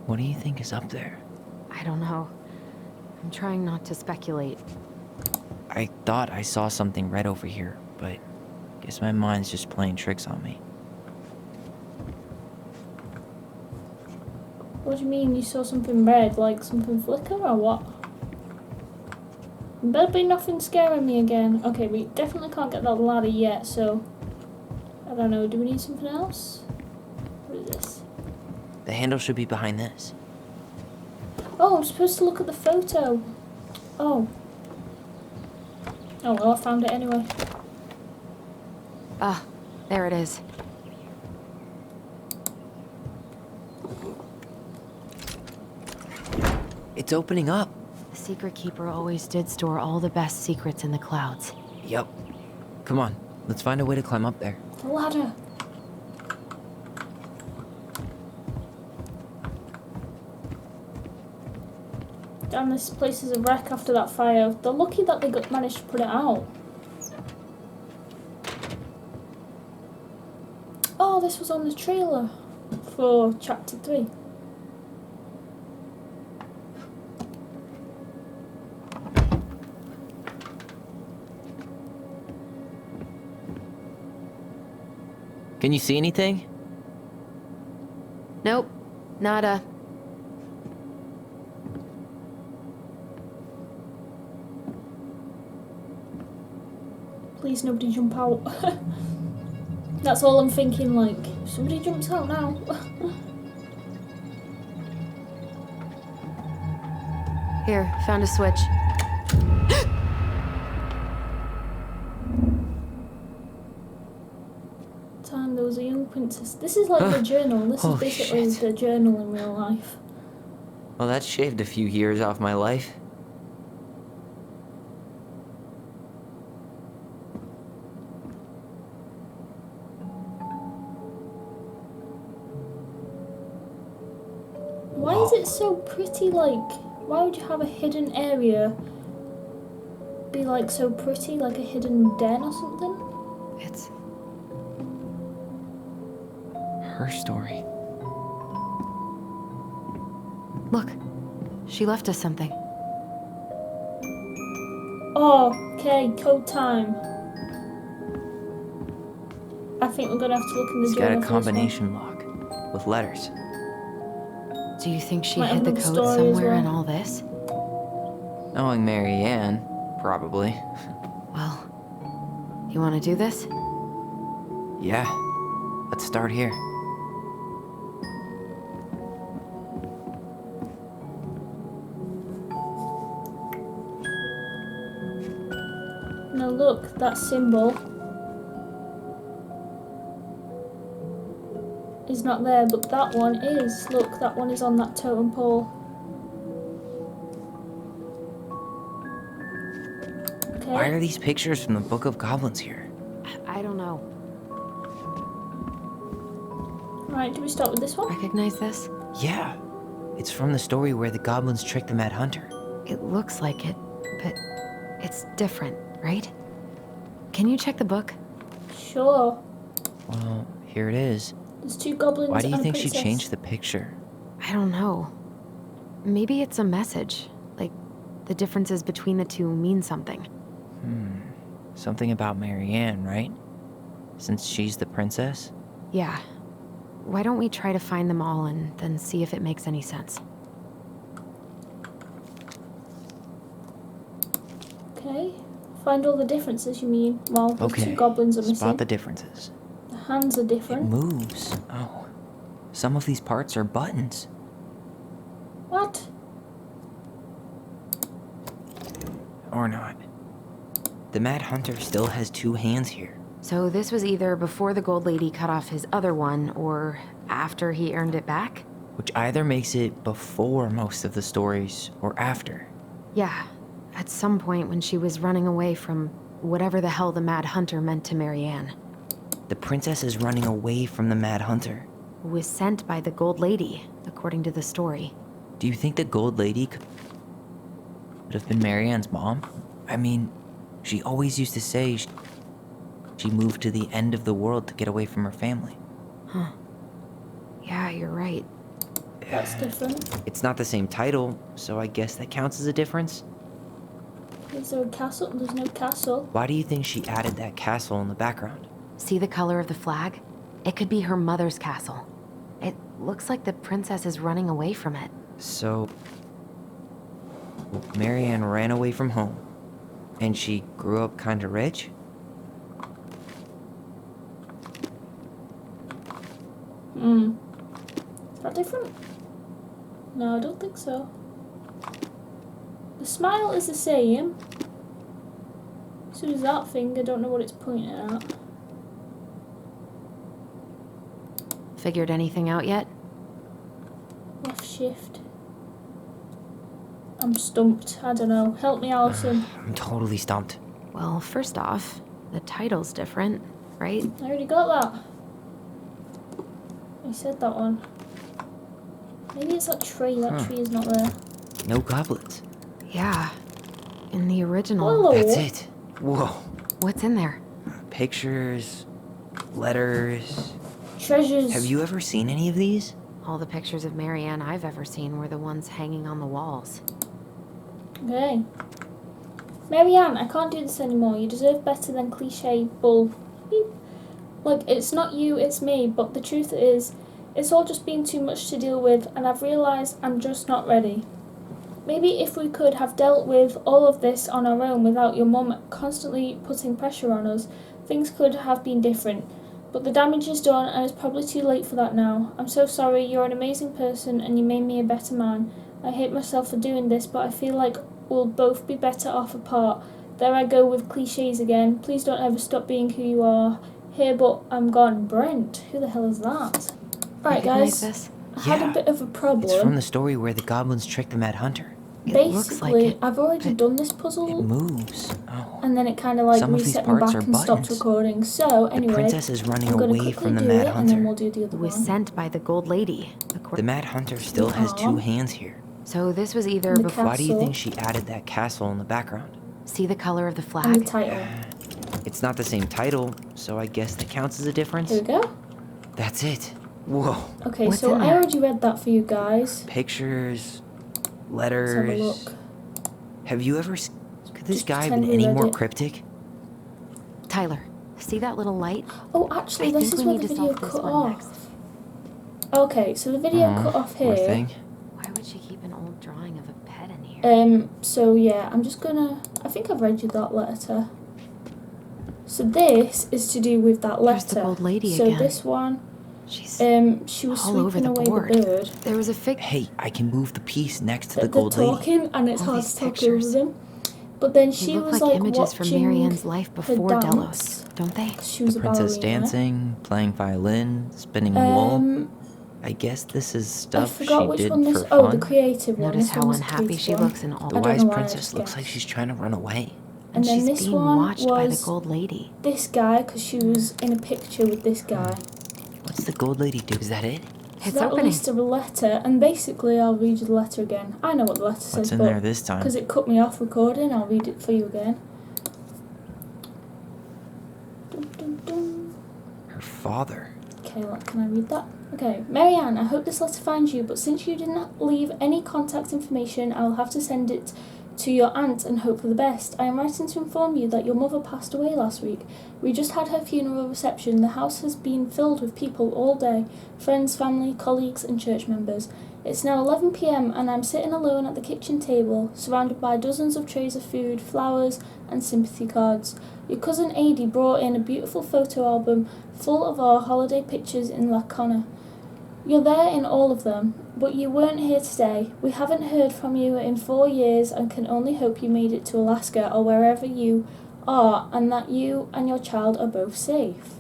[SPEAKER 6] What do you think is up there?
[SPEAKER 2] I don't know. I'm trying not to speculate.
[SPEAKER 6] I thought I saw something red over here, but guess my mind's just playing tricks on me.
[SPEAKER 1] What do you mean you saw something red, like something flicker or what? Better be nothing scaring me again. Okay, we definitely can't get that ladder yet, so... I don't know, do we need something else? What is this?
[SPEAKER 6] The handle should be behind this.
[SPEAKER 1] Oh, I'm supposed to look at the photo. Oh. Oh well, I found it anyway.
[SPEAKER 2] Ah, there it is.
[SPEAKER 6] It's opening up.
[SPEAKER 2] The Secret Keeper always did store all the best secrets in the clouds.
[SPEAKER 6] Yep. Come on, let's find a way to climb up there.
[SPEAKER 1] The ladder. Damn, this place is a wreck after that fire. They're lucky that they managed to put it out. Oh, this was on the trailer for chapter 3.
[SPEAKER 6] Can you see anything?
[SPEAKER 2] Nope, nada.
[SPEAKER 1] Please nobody jump out. That's all I'm thinking, like, if somebody jumps out now.
[SPEAKER 2] Here, found a switch.
[SPEAKER 1] Time there was a young princess. This is like the journal. This is
[SPEAKER 6] Holy
[SPEAKER 1] basically
[SPEAKER 6] shit.
[SPEAKER 1] the journal in real life.
[SPEAKER 6] Well, that shaved a few years off my life.
[SPEAKER 1] Why is it so pretty? Like, why would you have a hidden area be like so pretty, like a hidden den or something?
[SPEAKER 2] It's
[SPEAKER 6] Her story.
[SPEAKER 2] Look, she left us something.
[SPEAKER 1] Oh, okay, code time. I think we're gonna have to look in the
[SPEAKER 6] It's got
[SPEAKER 1] journal
[SPEAKER 6] a
[SPEAKER 1] for this one.
[SPEAKER 6] combination lock with letters.
[SPEAKER 2] Do you think she
[SPEAKER 1] Might have
[SPEAKER 2] hid the
[SPEAKER 1] another
[SPEAKER 2] code
[SPEAKER 1] story as
[SPEAKER 2] somewhere
[SPEAKER 1] well.
[SPEAKER 2] in all this?
[SPEAKER 6] Knowing Mary Ann, probably.
[SPEAKER 2] Well, you want to do this?
[SPEAKER 6] Yeah. Let's start here.
[SPEAKER 1] Now look, that symbol is not there, but that one is. Look, that one is on that totem pole. Okay.
[SPEAKER 6] Why are these pictures from the Book of Goblins here?
[SPEAKER 2] I don't know.
[SPEAKER 1] Right, do we start with this one?
[SPEAKER 2] Recognize this?
[SPEAKER 6] Yeah. It's from the story where the goblins tricked the Mad Hunter.
[SPEAKER 2] It looks like it, but it's different, right? Can you check the book?
[SPEAKER 1] Sure.
[SPEAKER 6] Well, here it is.
[SPEAKER 1] There's two goblins
[SPEAKER 6] Why do you
[SPEAKER 1] and a
[SPEAKER 6] think she
[SPEAKER 1] princess.
[SPEAKER 6] changed the picture?
[SPEAKER 2] I don't know. Maybe it's a message. Like, the differences between the two mean something.
[SPEAKER 6] Something about Mary Ann, right? Since she's the princess?
[SPEAKER 2] Yeah. Why don't we try to find them all and then see if it makes any sense?
[SPEAKER 1] Okay. Find all the differences, you mean? Well, the
[SPEAKER 6] Okay.
[SPEAKER 1] two goblins are missing.
[SPEAKER 6] Spot the differences.
[SPEAKER 1] The hands are
[SPEAKER 6] It
[SPEAKER 1] different.
[SPEAKER 6] moves. Oh. Some of these parts are buttons.
[SPEAKER 1] What?
[SPEAKER 6] Or not. The Mad Hunter still has 2 hands here.
[SPEAKER 2] So this was either before the Gold Lady cut off his other one, or after he earned it back?
[SPEAKER 6] Which either makes it before most of the stories, or after.
[SPEAKER 2] Yeah, at some point when she was running away from whatever the hell the Mad Hunter meant to Marianne.
[SPEAKER 6] The princess is running away from the Mad Hunter.
[SPEAKER 2] Who was sent by the Gold Lady, according to the story.
[SPEAKER 6] Do you think the Gold Lady could have been Marianne's mom? I mean, she always used to say she moved to the end of the world to get away from her family.
[SPEAKER 2] Huh. Yeah, you're right.
[SPEAKER 1] That's different.
[SPEAKER 6] It's not the same title, so I guess that counts as a difference.
[SPEAKER 1] Is there a castle? There's no castle.
[SPEAKER 6] Why do you think she added that castle in the background?
[SPEAKER 2] See the color of the flag? It could be her mother's castle. It looks like the princess is running away from it.
[SPEAKER 6] So, Marianne ran away from home, and she grew up kinda rich?
[SPEAKER 1] Is that different? No, I don't think so. The smile is the same. So is that thing. I don't know what it's pointing at.
[SPEAKER 2] Figured anything out yet?
[SPEAKER 1] Left shift. I'm stumped. I don't know. Help me, Alison.
[SPEAKER 6] I'm totally stumped.
[SPEAKER 2] Well, first off, the title's different, right?
[SPEAKER 1] I already got that. I said that one. Maybe it's that tree. That tree is not there.
[SPEAKER 6] No goblets.
[SPEAKER 2] Yeah. In the original.
[SPEAKER 1] Hello.
[SPEAKER 6] That's it. Whoa.
[SPEAKER 2] What's in there?
[SPEAKER 6] Pictures, letters.
[SPEAKER 1] Treasures.
[SPEAKER 6] Have you ever seen any of these?
[SPEAKER 2] All the pictures of Marianne I've ever seen were the ones hanging on the walls.
[SPEAKER 1] Okay. Marianne, I can't do this anymore. You deserve better than cliche bull. Beep. Like, it's not you, it's me, but the truth is, it's all just been too much to deal with, and I've realised I'm just not ready. Maybe if we could have dealt with all of this on our own without your mum constantly putting pressure on us, things could have been different. But the damage is done, and it's probably too late for that now. I'm so sorry, you're an amazing person, and you made me a better man. I hate myself for doing this, but I feel like we'll both be better off apart. There I go with cliches again. Please don't ever stop being who you are. Here, but I'm gone. Brent, who the hell is that? Right,
[SPEAKER 2] Recognize
[SPEAKER 1] guys.
[SPEAKER 2] this?
[SPEAKER 1] I had a bit of a problem.
[SPEAKER 6] It's from the story where the goblins tricked the Mad Hunter.
[SPEAKER 2] It
[SPEAKER 1] Basically,
[SPEAKER 2] looks like it,
[SPEAKER 1] I've already
[SPEAKER 2] but
[SPEAKER 1] done this
[SPEAKER 6] It
[SPEAKER 1] puzzle,
[SPEAKER 6] moves. Oh.
[SPEAKER 1] and then it kind of like
[SPEAKER 6] Some of these
[SPEAKER 1] reset me
[SPEAKER 6] parts
[SPEAKER 1] back
[SPEAKER 6] are
[SPEAKER 1] and stopped
[SPEAKER 6] buttons.
[SPEAKER 1] recording. So
[SPEAKER 6] The
[SPEAKER 1] anyway,
[SPEAKER 6] princess is running
[SPEAKER 1] I'm gonna
[SPEAKER 6] away
[SPEAKER 1] quickly
[SPEAKER 6] from the
[SPEAKER 1] do
[SPEAKER 6] Mad
[SPEAKER 1] it, and then
[SPEAKER 6] Hunter.
[SPEAKER 1] we'll do the other
[SPEAKER 2] was
[SPEAKER 1] one.
[SPEAKER 2] sent by the Gold Lady.
[SPEAKER 6] The Mad Hunter still has 2 hands here.
[SPEAKER 2] So this was either
[SPEAKER 1] The
[SPEAKER 2] before.
[SPEAKER 6] Why do you
[SPEAKER 1] Castle.
[SPEAKER 6] think she added that castle in the background?
[SPEAKER 2] See the color of the
[SPEAKER 1] And the
[SPEAKER 2] flag?
[SPEAKER 1] title.
[SPEAKER 6] It's not the same title, so I guess that counts as a difference.
[SPEAKER 1] Here we go.
[SPEAKER 6] That's it. Whoa.
[SPEAKER 1] Okay,
[SPEAKER 2] What's
[SPEAKER 1] so
[SPEAKER 2] in
[SPEAKER 1] I
[SPEAKER 2] there?
[SPEAKER 1] already read that for you guys.
[SPEAKER 6] Pictures,
[SPEAKER 1] Let's have a
[SPEAKER 6] letters.
[SPEAKER 1] look.
[SPEAKER 6] Have you ever... Could this
[SPEAKER 1] Just
[SPEAKER 6] guy have
[SPEAKER 1] pretend
[SPEAKER 6] been
[SPEAKER 1] we
[SPEAKER 6] any
[SPEAKER 1] read
[SPEAKER 6] more
[SPEAKER 1] it.
[SPEAKER 6] cryptic?
[SPEAKER 2] Tyler, see that little light?
[SPEAKER 1] Oh, actually,
[SPEAKER 2] I
[SPEAKER 1] this
[SPEAKER 2] think
[SPEAKER 1] is
[SPEAKER 2] we
[SPEAKER 1] where
[SPEAKER 2] need
[SPEAKER 1] the
[SPEAKER 2] to
[SPEAKER 1] video
[SPEAKER 2] solve this
[SPEAKER 1] cut
[SPEAKER 2] one
[SPEAKER 1] off.
[SPEAKER 2] next.
[SPEAKER 1] Okay, so the video
[SPEAKER 6] Aw,
[SPEAKER 1] cut off
[SPEAKER 6] poor
[SPEAKER 1] here.
[SPEAKER 6] thing.
[SPEAKER 2] Why would she keep an old drawing of a pet in here?
[SPEAKER 1] So yeah, I'm just gonna. I think I've read you that letter. So this is to do with that
[SPEAKER 2] There's the
[SPEAKER 1] letter.
[SPEAKER 2] Gold Lady
[SPEAKER 1] so
[SPEAKER 2] again.
[SPEAKER 1] this one,
[SPEAKER 2] She's
[SPEAKER 1] she was
[SPEAKER 2] all over
[SPEAKER 1] sweeping
[SPEAKER 2] the
[SPEAKER 1] away
[SPEAKER 2] board.
[SPEAKER 1] the bird.
[SPEAKER 2] There was a fig.
[SPEAKER 6] Hey, I can move the piece next to the
[SPEAKER 1] They're
[SPEAKER 6] gold lady.
[SPEAKER 1] talking, and it's
[SPEAKER 2] All
[SPEAKER 1] hard
[SPEAKER 2] these
[SPEAKER 1] to talk
[SPEAKER 2] pictures.
[SPEAKER 1] over them. But then
[SPEAKER 2] They
[SPEAKER 1] she
[SPEAKER 2] look
[SPEAKER 1] was
[SPEAKER 2] like
[SPEAKER 1] like
[SPEAKER 2] images from
[SPEAKER 1] watching
[SPEAKER 2] Marianne's life
[SPEAKER 1] her
[SPEAKER 2] before
[SPEAKER 1] dance.
[SPEAKER 2] Delos, don't they?
[SPEAKER 1] She was
[SPEAKER 6] The
[SPEAKER 1] a
[SPEAKER 6] princess
[SPEAKER 1] ballerina.
[SPEAKER 6] dancing, playing violin, spinning wool.
[SPEAKER 1] Um,
[SPEAKER 6] I guess this is
[SPEAKER 1] I
[SPEAKER 6] stuff
[SPEAKER 1] forgot
[SPEAKER 6] she
[SPEAKER 1] which
[SPEAKER 6] did
[SPEAKER 1] one this.
[SPEAKER 6] for
[SPEAKER 1] Oh, the
[SPEAKER 6] fun.
[SPEAKER 1] creative one.
[SPEAKER 2] Notice
[SPEAKER 1] This
[SPEAKER 2] how
[SPEAKER 1] one was the
[SPEAKER 2] unhappy
[SPEAKER 1] creative
[SPEAKER 2] she
[SPEAKER 1] one.
[SPEAKER 2] looks in all.
[SPEAKER 6] The
[SPEAKER 1] I don't
[SPEAKER 6] wise
[SPEAKER 1] know why I
[SPEAKER 6] princess
[SPEAKER 1] just
[SPEAKER 6] looks like
[SPEAKER 1] guessed.
[SPEAKER 6] she's trying to run away.
[SPEAKER 1] And then
[SPEAKER 2] she's
[SPEAKER 1] this
[SPEAKER 2] being
[SPEAKER 1] one
[SPEAKER 2] watched by the
[SPEAKER 1] was
[SPEAKER 2] Gold Lady.
[SPEAKER 1] this guy, because she was in a picture with this guy.
[SPEAKER 6] What's the gold lady do? Is that it?
[SPEAKER 1] So
[SPEAKER 2] It's
[SPEAKER 1] that
[SPEAKER 2] opening.
[SPEAKER 1] released a letter, and basically I'll read you the letter again. I know what the letter says,
[SPEAKER 6] What's in
[SPEAKER 1] but
[SPEAKER 6] there this time?
[SPEAKER 1] because it cut me off recording, I'll read it for you again. Dun, dun, dun.
[SPEAKER 6] Her father.
[SPEAKER 1] Okay, can I read that? Okay, Marianne, I hope this letter finds you, but since you did not leave any contact information, I will have to send it To your aunt and hope for the best. I am writing to inform you that your mother passed away last week. We just had her funeral reception. The house has been filled with people all day. Friends, family, colleagues and church members. It's now 11 p.m. and I'm sitting alone at the kitchen table, surrounded by dozens of trays of food, flowers and sympathy cards. Your cousin Adie brought in a beautiful photo album full of our holiday pictures in Lacona. You're there in all of them, but you weren't here today. We haven't heard from you in 4 years and can only hope you made it to Alaska or wherever you are and that you and your child are both safe.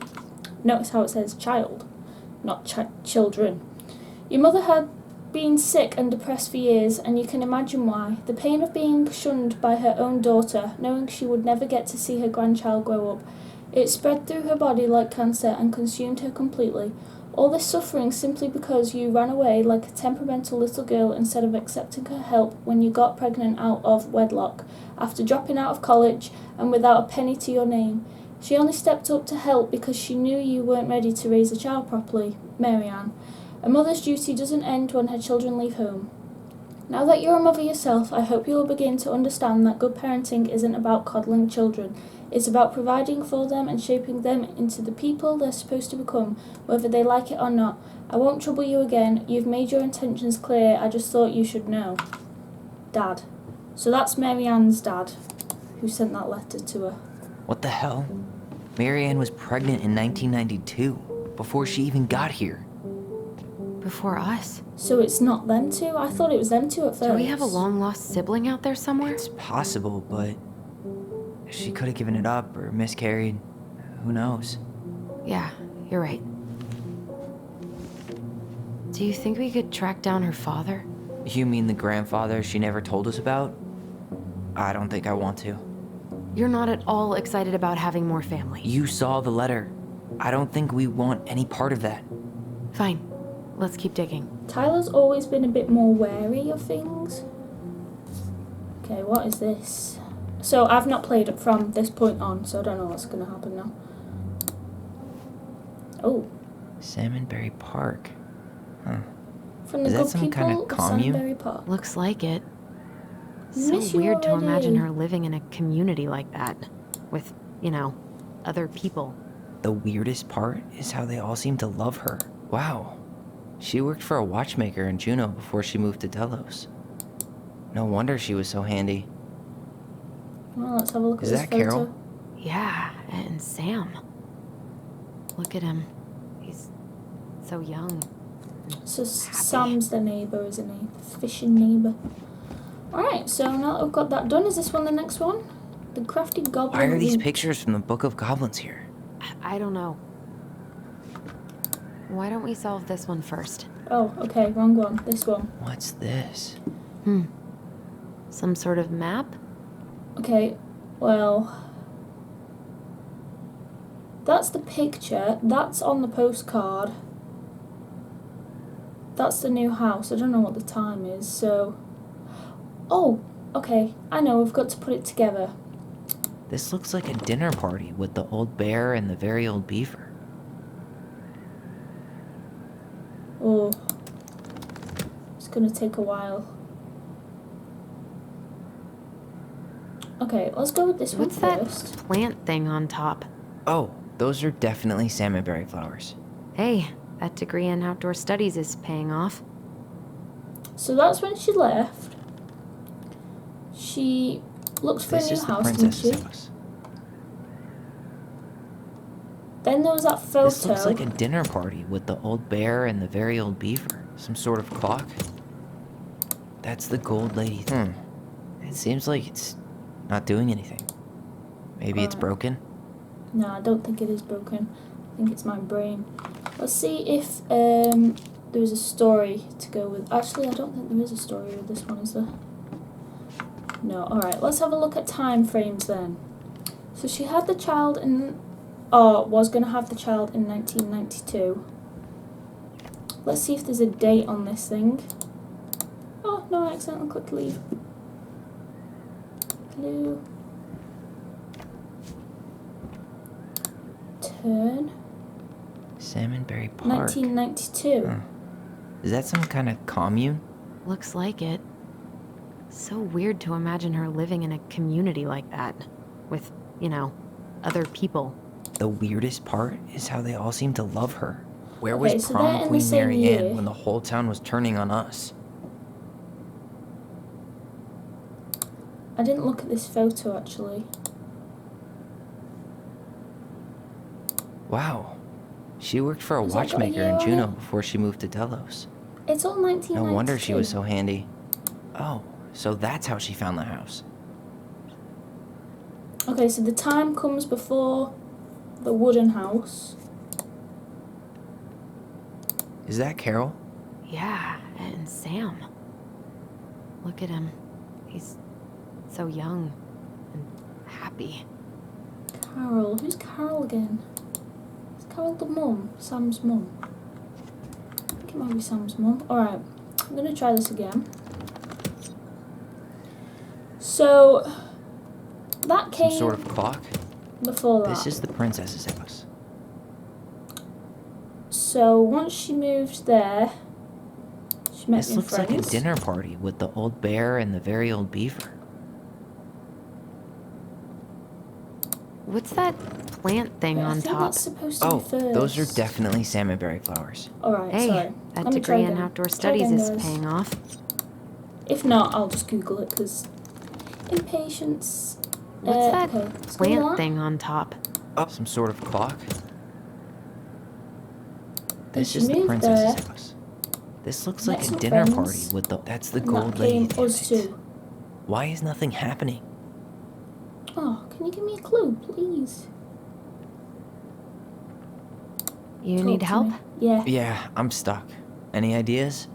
[SPEAKER 1] Notice how it says child, not children. Your mother had been sick and depressed for years, and you can imagine why. The pain of being shunned by her own daughter, knowing she would never get to see her grandchild grow up. It spread through her body like cancer and consumed her completely. All this suffering simply because you ran away like a temperamental little girl instead of accepting her help when you got pregnant out of wedlock, after dropping out of college and without a penny to your name. She only stepped up to help because she knew you weren't ready to raise a child properly, Marianne. A mother's duty doesn't end when her children leave home. Now that you're a mother yourself, I hope you will begin to understand that good parenting isn't about coddling children. It's about providing for them and shaping them into the people they're supposed to become, whether they like it or not. I won't trouble you again. You've made your intentions clear. I just thought you should know. Dad. So that's Marianne's dad, who sent that letter to her.
[SPEAKER 6] What the hell? Marianne was pregnant in 1992, before she even got here.
[SPEAKER 2] Before us?
[SPEAKER 1] So it's not them two? I thought it was them two at first.
[SPEAKER 2] Do we have a long-lost sibling out there somewhere?
[SPEAKER 6] It's possible, but she could have given it up or miscarried. Who knows?
[SPEAKER 2] Yeah, you're right. Do you think we could track down her father?
[SPEAKER 6] You mean the grandfather she never told us about? I don't think I want to.
[SPEAKER 2] You're not at all excited about having more family.
[SPEAKER 6] You saw the letter. I don't think we want any part of that.
[SPEAKER 2] Fine. Let's keep digging.
[SPEAKER 1] Tyler's always been a bit more wary of things. Okay, what is this? So I've not played it from this point on, so I don't know what's going to happen now. Oh.
[SPEAKER 6] Salmonberry Park. Huh.
[SPEAKER 1] From the
[SPEAKER 6] Is that
[SPEAKER 1] good
[SPEAKER 6] some
[SPEAKER 1] people
[SPEAKER 6] kind of
[SPEAKER 1] of
[SPEAKER 6] commune?
[SPEAKER 1] Sunbury Park.
[SPEAKER 2] Looks like it.
[SPEAKER 1] Miss
[SPEAKER 2] So
[SPEAKER 1] you
[SPEAKER 2] weird to imagine
[SPEAKER 1] already.
[SPEAKER 2] her living in a community like that. With, other people.
[SPEAKER 6] The weirdest part is how they all seem to love her. Wow. She worked for a watchmaker in Juneau before she moved to Delos. No wonder she was so handy.
[SPEAKER 1] Well, let's have a look
[SPEAKER 6] Is
[SPEAKER 1] at this
[SPEAKER 6] that
[SPEAKER 1] photo.
[SPEAKER 6] Carol?
[SPEAKER 2] Yeah, and Sam. Look at him. He's so young.
[SPEAKER 1] So Sam's the neighbour, isn't he? The fishing neighbour. Alright, so now that we've got that done, is this one the next one? The crafty goblin.
[SPEAKER 6] Why are these
[SPEAKER 1] link.
[SPEAKER 6] pictures from the Book of Goblins here?
[SPEAKER 2] I don't know. Why don't we solve this one first?
[SPEAKER 1] Oh, okay, wrong one. This one.
[SPEAKER 6] What's this?
[SPEAKER 2] Some sort of map?
[SPEAKER 1] Okay, well, that's the picture. That's on the postcard. That's the new house. I don't know what the time is, so... Oh, okay, I know, we've got to put it together.
[SPEAKER 6] This looks like a dinner party with the old bear and the very old beaver.
[SPEAKER 1] Oh, it's gonna take a while. Okay, let's go with this
[SPEAKER 2] What's
[SPEAKER 1] one
[SPEAKER 2] that
[SPEAKER 1] first.
[SPEAKER 2] plant thing on top?
[SPEAKER 6] Oh, those are definitely salmonberry flowers.
[SPEAKER 2] Hey, that degree in outdoor studies is paying off.
[SPEAKER 1] So that's when she left. She looked for
[SPEAKER 6] This
[SPEAKER 1] a new
[SPEAKER 6] is the
[SPEAKER 1] house, didn't
[SPEAKER 6] princess's
[SPEAKER 1] she?
[SPEAKER 6] house.
[SPEAKER 1] Then there was that photo.
[SPEAKER 6] This looks like a dinner party with the old bear and the very old beaver. Some sort of clock. That's the gold lady. It seems like it's not doing anything. Maybe it's broken?
[SPEAKER 1] No, I don't think it is broken. I think it's my brain. Let's see if there's a story to go with. Actually, I don't think there is a story with this one, is there? No. Alright, let's have a look at time frames then. So she had the child in... or was going to have the child in 1992. Let's see if there's a date on this thing. Oh, no, I accidentally clicked leave. Hello. Turn.
[SPEAKER 6] Salmonberry Park.
[SPEAKER 1] 1992.
[SPEAKER 6] Is that some kind of commune?
[SPEAKER 2] Looks like it. So weird to imagine her living in a community like that. With, other people.
[SPEAKER 6] The weirdest part is how they all seem to love her. Where
[SPEAKER 1] Okay,
[SPEAKER 6] was
[SPEAKER 1] so they're
[SPEAKER 6] prom
[SPEAKER 1] in the
[SPEAKER 6] queen
[SPEAKER 1] same
[SPEAKER 6] Mary
[SPEAKER 1] year.
[SPEAKER 6] Ann when the whole town was turning on us?
[SPEAKER 1] I didn't look at this photo actually.
[SPEAKER 6] Wow. She worked for a
[SPEAKER 1] Has that got a
[SPEAKER 6] watchmaker
[SPEAKER 1] year
[SPEAKER 6] in
[SPEAKER 1] on
[SPEAKER 6] Juneau
[SPEAKER 1] it?
[SPEAKER 6] before she moved to Delos.
[SPEAKER 1] It's all 1992.
[SPEAKER 6] No wonder she was so handy. Oh, so that's how she found the house.
[SPEAKER 1] Okay, so the time comes before the wooden house.
[SPEAKER 6] Is that Carol?
[SPEAKER 2] Yeah, and Sam. Look at him. He's so young and happy.
[SPEAKER 1] Carol. Who's Carol again? Is Carol the mum? Sam's mum? I think it might be Sam's mum. Alright, I'm going to try this again. So, that came
[SPEAKER 6] Some sort of clock?
[SPEAKER 1] before that.
[SPEAKER 6] This is the princess's house.
[SPEAKER 1] So, once she moved there, she met
[SPEAKER 6] This
[SPEAKER 1] new
[SPEAKER 6] looks like a
[SPEAKER 1] friends.
[SPEAKER 6] dinner party with the old bear and the very old beaver.
[SPEAKER 2] What's that plant thing
[SPEAKER 1] Wait, I
[SPEAKER 2] on
[SPEAKER 1] think
[SPEAKER 2] top?
[SPEAKER 1] that's supposed to
[SPEAKER 6] Oh,
[SPEAKER 1] be first.
[SPEAKER 6] those are definitely salmonberry flowers.
[SPEAKER 1] Alright,
[SPEAKER 2] Hey,
[SPEAKER 1] sorry.
[SPEAKER 2] that
[SPEAKER 1] Let me try
[SPEAKER 2] degree in
[SPEAKER 1] again.
[SPEAKER 2] outdoor
[SPEAKER 1] Try
[SPEAKER 2] studies
[SPEAKER 1] again,
[SPEAKER 2] is
[SPEAKER 1] guys.
[SPEAKER 2] paying off.
[SPEAKER 1] If not, I'll just Google it because impatience.
[SPEAKER 2] What's that
[SPEAKER 1] okay, let's go with
[SPEAKER 2] plant
[SPEAKER 1] that.
[SPEAKER 2] thing on top?
[SPEAKER 6] Oh, some sort of clock? This
[SPEAKER 1] she
[SPEAKER 6] is the
[SPEAKER 1] moved
[SPEAKER 6] princess's
[SPEAKER 1] there,
[SPEAKER 6] house. This looks
[SPEAKER 1] met
[SPEAKER 6] like a
[SPEAKER 1] some
[SPEAKER 6] dinner
[SPEAKER 1] friends,
[SPEAKER 6] party with the... That's the
[SPEAKER 1] and
[SPEAKER 6] gold
[SPEAKER 1] that
[SPEAKER 6] lady
[SPEAKER 1] came us
[SPEAKER 6] dancing.
[SPEAKER 1] too.
[SPEAKER 6] Why is nothing happening?
[SPEAKER 1] Oh, can you give me a clue, please?
[SPEAKER 2] You
[SPEAKER 1] Talk
[SPEAKER 2] need
[SPEAKER 1] to
[SPEAKER 2] help?
[SPEAKER 1] me. Yeah.
[SPEAKER 6] Yeah, I'm stuck. Any ideas?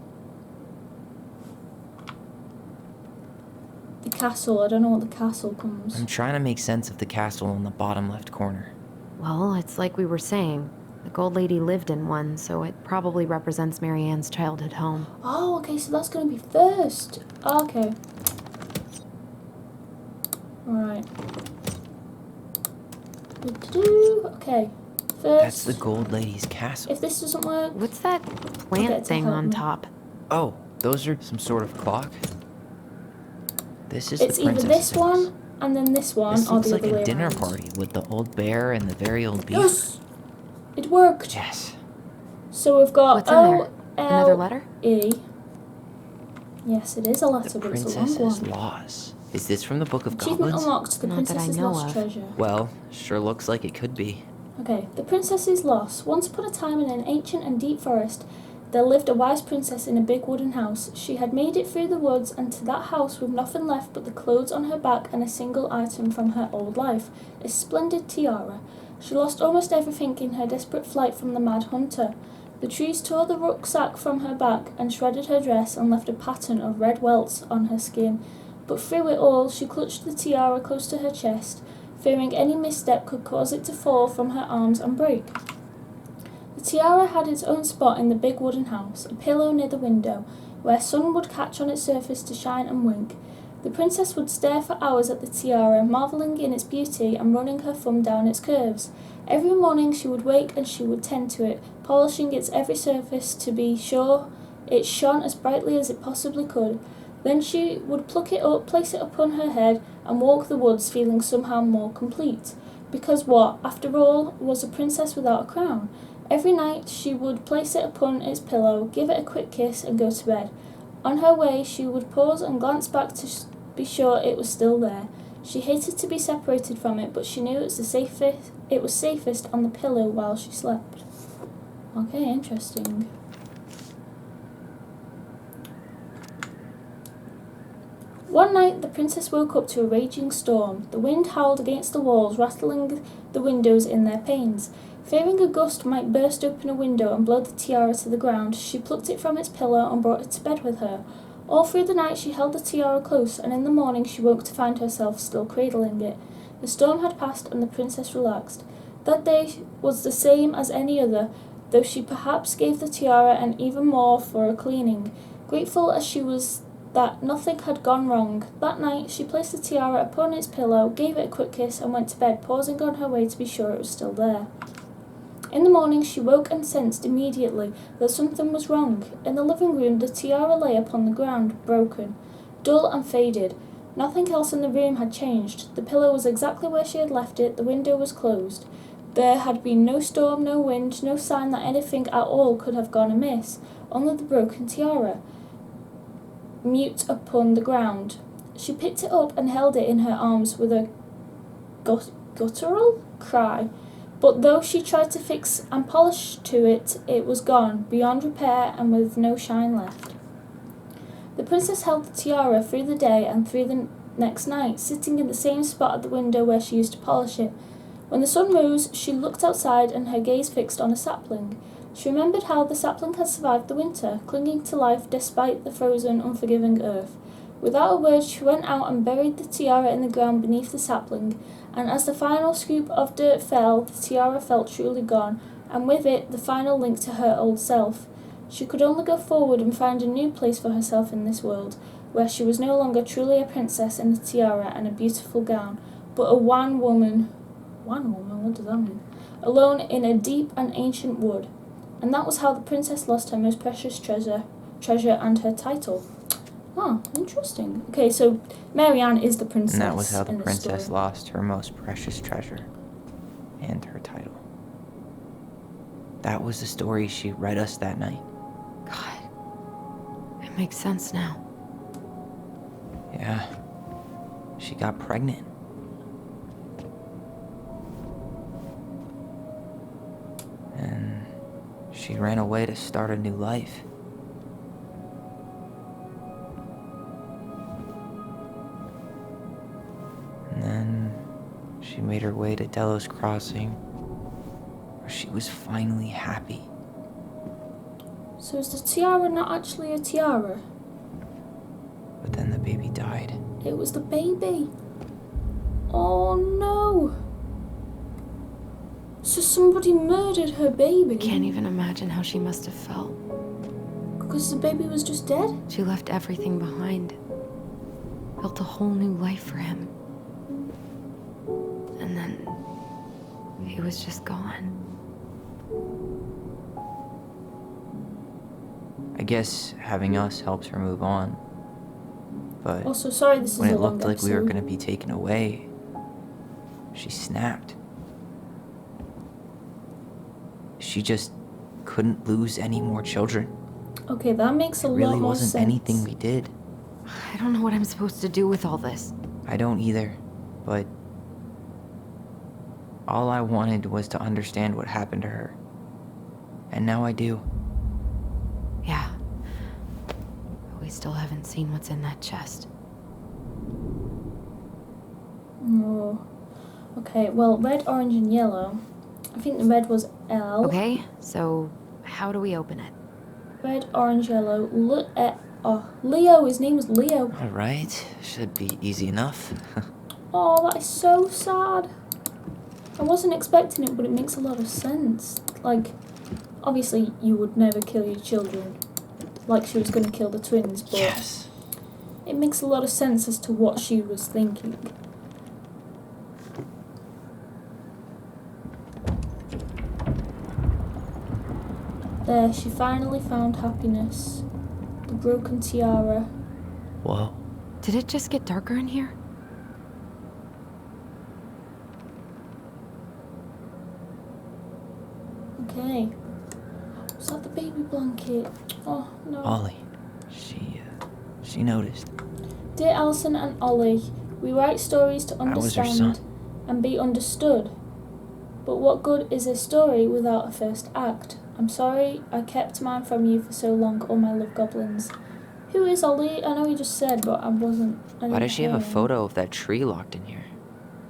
[SPEAKER 1] The castle. I don't know what the castle comes.
[SPEAKER 6] I'm trying to make sense of the castle in the bottom left corner.
[SPEAKER 2] Well, it's like we were saying. The gold lady lived in one, so it probably represents Mary Ann's childhood home.
[SPEAKER 1] Oh, okay, so that's going to be first. Okay. Alright. Okay. First.
[SPEAKER 6] That's the gold lady's castle.
[SPEAKER 1] If this doesn't work,
[SPEAKER 2] What's that
[SPEAKER 1] I'll get it
[SPEAKER 2] plant
[SPEAKER 1] to
[SPEAKER 2] thing
[SPEAKER 1] help
[SPEAKER 2] on
[SPEAKER 1] me.
[SPEAKER 2] top?
[SPEAKER 6] Oh, those are some sort of clock? This is
[SPEAKER 1] it's
[SPEAKER 6] the
[SPEAKER 1] either
[SPEAKER 6] princess's
[SPEAKER 1] this
[SPEAKER 6] house.
[SPEAKER 1] one and then this one,
[SPEAKER 6] This
[SPEAKER 1] or
[SPEAKER 6] looks
[SPEAKER 1] the
[SPEAKER 6] like
[SPEAKER 1] other way
[SPEAKER 6] a dinner
[SPEAKER 1] around.
[SPEAKER 6] party with the old bear and the very old beaver.
[SPEAKER 1] Yes! It worked.
[SPEAKER 6] Yes.
[SPEAKER 1] So we've got
[SPEAKER 2] What's in there? Another
[SPEAKER 1] O-L-E.
[SPEAKER 2] letter?
[SPEAKER 1] Yes, it is a letter,
[SPEAKER 6] The
[SPEAKER 1] but it's a long
[SPEAKER 6] princess's
[SPEAKER 1] one.
[SPEAKER 6] laws. Is this from the Book of
[SPEAKER 1] Achievement
[SPEAKER 6] Goblins?
[SPEAKER 1] unlocked. The
[SPEAKER 2] Not that I
[SPEAKER 1] princess's
[SPEAKER 2] know
[SPEAKER 1] lost
[SPEAKER 2] of.
[SPEAKER 1] treasure.
[SPEAKER 6] Well, sure looks like it could be.
[SPEAKER 1] Okay, the princess's lost. Once upon a time in an ancient and deep forest, there lived a wise princess in a big wooden house. She had made it through the woods and to that house with nothing left but the clothes on her back and a single item from her old life, a splendid tiara. She lost almost everything in her desperate flight from the mad hunter. The trees tore the rucksack from her back and shredded her dress and left a pattern of red welts on her skin. But through it all, she clutched the tiara close to her chest, fearing any misstep could cause it to fall from her arms and break. The tiara had its own spot in the big wooden house, a pillow near the window, where sun would catch on its surface to shine and wink. The princess would stare for hours at the tiara, marvelling in its beauty and running her thumb down its curves. Every morning she would wake and she would tend to it, polishing its every surface to be sure it shone as brightly as it possibly could. Then she would pluck it up, place it upon her head, and walk the woods feeling somehow more complete. Because what, after all, was a princess without a crown? Every night she would place it upon its pillow, give it a quick kiss, and go to bed. On her way she would pause and glance back to be sure it was still there. She hated to be separated from it, but she knew it was safest on the pillow while she slept. Okay, interesting. One night the princess woke up to a raging storm. The wind howled against the walls, rattling the windows in their panes. Fearing a gust might burst open a window and blow the tiara to the ground, she plucked it from its pillow and brought it to bed with her. All through the night she held the tiara close, and in the morning she woke to find herself still cradling it. The storm had passed and the princess relaxed. That day was the same as any other, though she perhaps gave the tiara and even more for a cleaning. Grateful as she was that nothing had gone wrong, that night she placed the tiara upon its pillow, gave it a quick kiss, and went to bed, pausing on her way to be sure it was still there. In the morning she woke and sensed immediately that something was wrong. In the living room the tiara lay upon the ground, broken. dull and faded. Nothing else in the room had changed. The pillow was exactly where she had left it, the window was closed. There had been no storm, no wind, no sign that anything at all could have gone amiss, only the broken tiara, mute upon the ground. She picked it up and held it in her arms with a guttural cry. But though she tried to fix and polish to it, it was gone, beyond repair and with no shine left. The princess held the tiara through the day and through the next night, sitting in the same spot at the window where she used to polish it. When the sun rose, she looked outside and her gaze fixed on a sapling. She remembered how the sapling had survived the winter, clinging to life despite the frozen, unforgiving earth. Without a word, she went out and buried the tiara in the ground beneath the sapling, and as the final scoop of dirt fell, the tiara felt truly gone, and with it the final link to her old self. She could only go forward and find a new place for herself in this world, where she was no longer truly a princess in a tiara and a beautiful gown, but a wan woman? What does that mean? Alone in a deep and ancient wood. And that was how the princess lost her most precious treasure and her title. Oh, interesting. Okay, so Marianne is the princess.
[SPEAKER 6] And that was how the
[SPEAKER 1] in
[SPEAKER 6] princess
[SPEAKER 1] story.
[SPEAKER 6] lost her most precious treasure and her title. That was the story she read us that night.
[SPEAKER 2] God, it makes sense now.
[SPEAKER 6] Yeah, she got pregnant. And she ran away to start a new life. And then she made her way to Delos Crossing, where she was finally happy.
[SPEAKER 1] So is the tiara not actually a tiara?
[SPEAKER 6] But then the baby died.
[SPEAKER 1] It was the baby. Oh no. So somebody murdered her baby.
[SPEAKER 2] Can't even imagine how she must have felt.
[SPEAKER 1] Because the baby was just dead?
[SPEAKER 2] She left everything behind. Built a whole new life for him. And then he was just gone.
[SPEAKER 6] I guess having us helps her move on. But
[SPEAKER 1] Also, sorry, this is
[SPEAKER 6] when
[SPEAKER 1] a
[SPEAKER 6] it
[SPEAKER 1] long
[SPEAKER 6] looked like we were
[SPEAKER 1] episode.
[SPEAKER 6] going to be taken away, she snapped. She just couldn't lose any more children.
[SPEAKER 1] Okay, that makes a
[SPEAKER 6] It
[SPEAKER 1] lot
[SPEAKER 6] really
[SPEAKER 1] more
[SPEAKER 6] wasn't
[SPEAKER 1] sense.
[SPEAKER 6] anything we did.
[SPEAKER 2] I don't know what I'm supposed to do with all this.
[SPEAKER 6] I don't either, but all I wanted was to understand what happened to her. And now I do.
[SPEAKER 2] Yeah. But we still haven't seen what's in that chest.
[SPEAKER 1] Oh. Okay, well, red, orange, and yellow. I think the red was L.
[SPEAKER 2] Okay, so how do we open it?
[SPEAKER 1] Red, orange, yellow. Leo. His name was Leo.
[SPEAKER 6] All right, should be easy enough.
[SPEAKER 1] Oh, that is so sad. I wasn't expecting it, but it makes a lot of sense. Like, obviously, you would never kill your children. Like she was going to kill the twins, but
[SPEAKER 6] Yes.
[SPEAKER 1] it makes a lot of sense as to what she was thinking. There, she finally found happiness. The broken tiara.
[SPEAKER 6] Whoa.
[SPEAKER 2] Did it just get darker in here?
[SPEAKER 1] Okay. Was that the baby blanket? Oh, no.
[SPEAKER 6] Ollie. She noticed.
[SPEAKER 1] Dear Alison and Ollie, we write stories to
[SPEAKER 6] How was your
[SPEAKER 1] understand
[SPEAKER 6] son?
[SPEAKER 1] and be understood. But what good is a story without a first act? I'm sorry I kept mine from you for so long, all my love goblins. Who is Ollie? I know he just said, but I
[SPEAKER 6] Why
[SPEAKER 1] didn't
[SPEAKER 6] does she have a
[SPEAKER 1] hear him.
[SPEAKER 6] photo of that tree locked in here?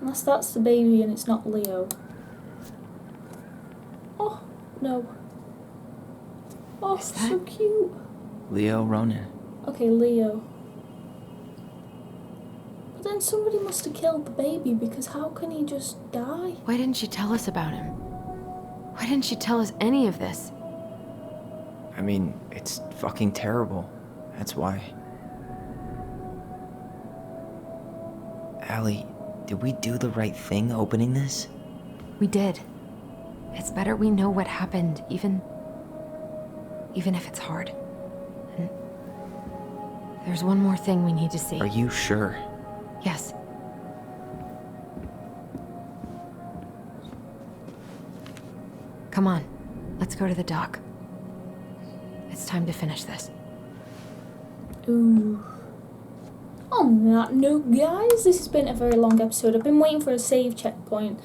[SPEAKER 1] Unless that's the baby and it's not Leo. Oh, no. Oh,
[SPEAKER 2] Is
[SPEAKER 1] so
[SPEAKER 2] that-
[SPEAKER 1] cute.
[SPEAKER 6] Leo Ronan.
[SPEAKER 1] Okay, Leo. But then somebody must have killed the baby, because how can he just die?
[SPEAKER 2] Why didn't she tell us about him? Why didn't she tell us any of this?
[SPEAKER 6] I mean, it's fucking terrible. That's why. Allie, did we do the right thing opening this?
[SPEAKER 2] We did. It's better we know what happened, even if it's hard. And There's one more thing we need to see.
[SPEAKER 6] Are you sure?
[SPEAKER 2] Yes. Come on, let's go to the dock. It's time to finish this.
[SPEAKER 1] Ooh. On that note, guys, this has been a very long episode. I've been waiting for a save checkpoint.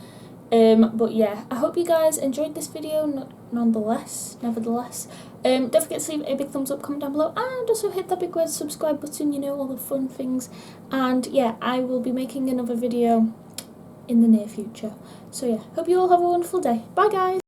[SPEAKER 1] But yeah, I hope you guys enjoyed this video nevertheless. Don't forget to leave a big thumbs up, comment down below, and also hit that big red subscribe button, you know, all the fun things. And yeah, I will be making another video in the near future. So yeah, hope you all have a wonderful day. Bye guys!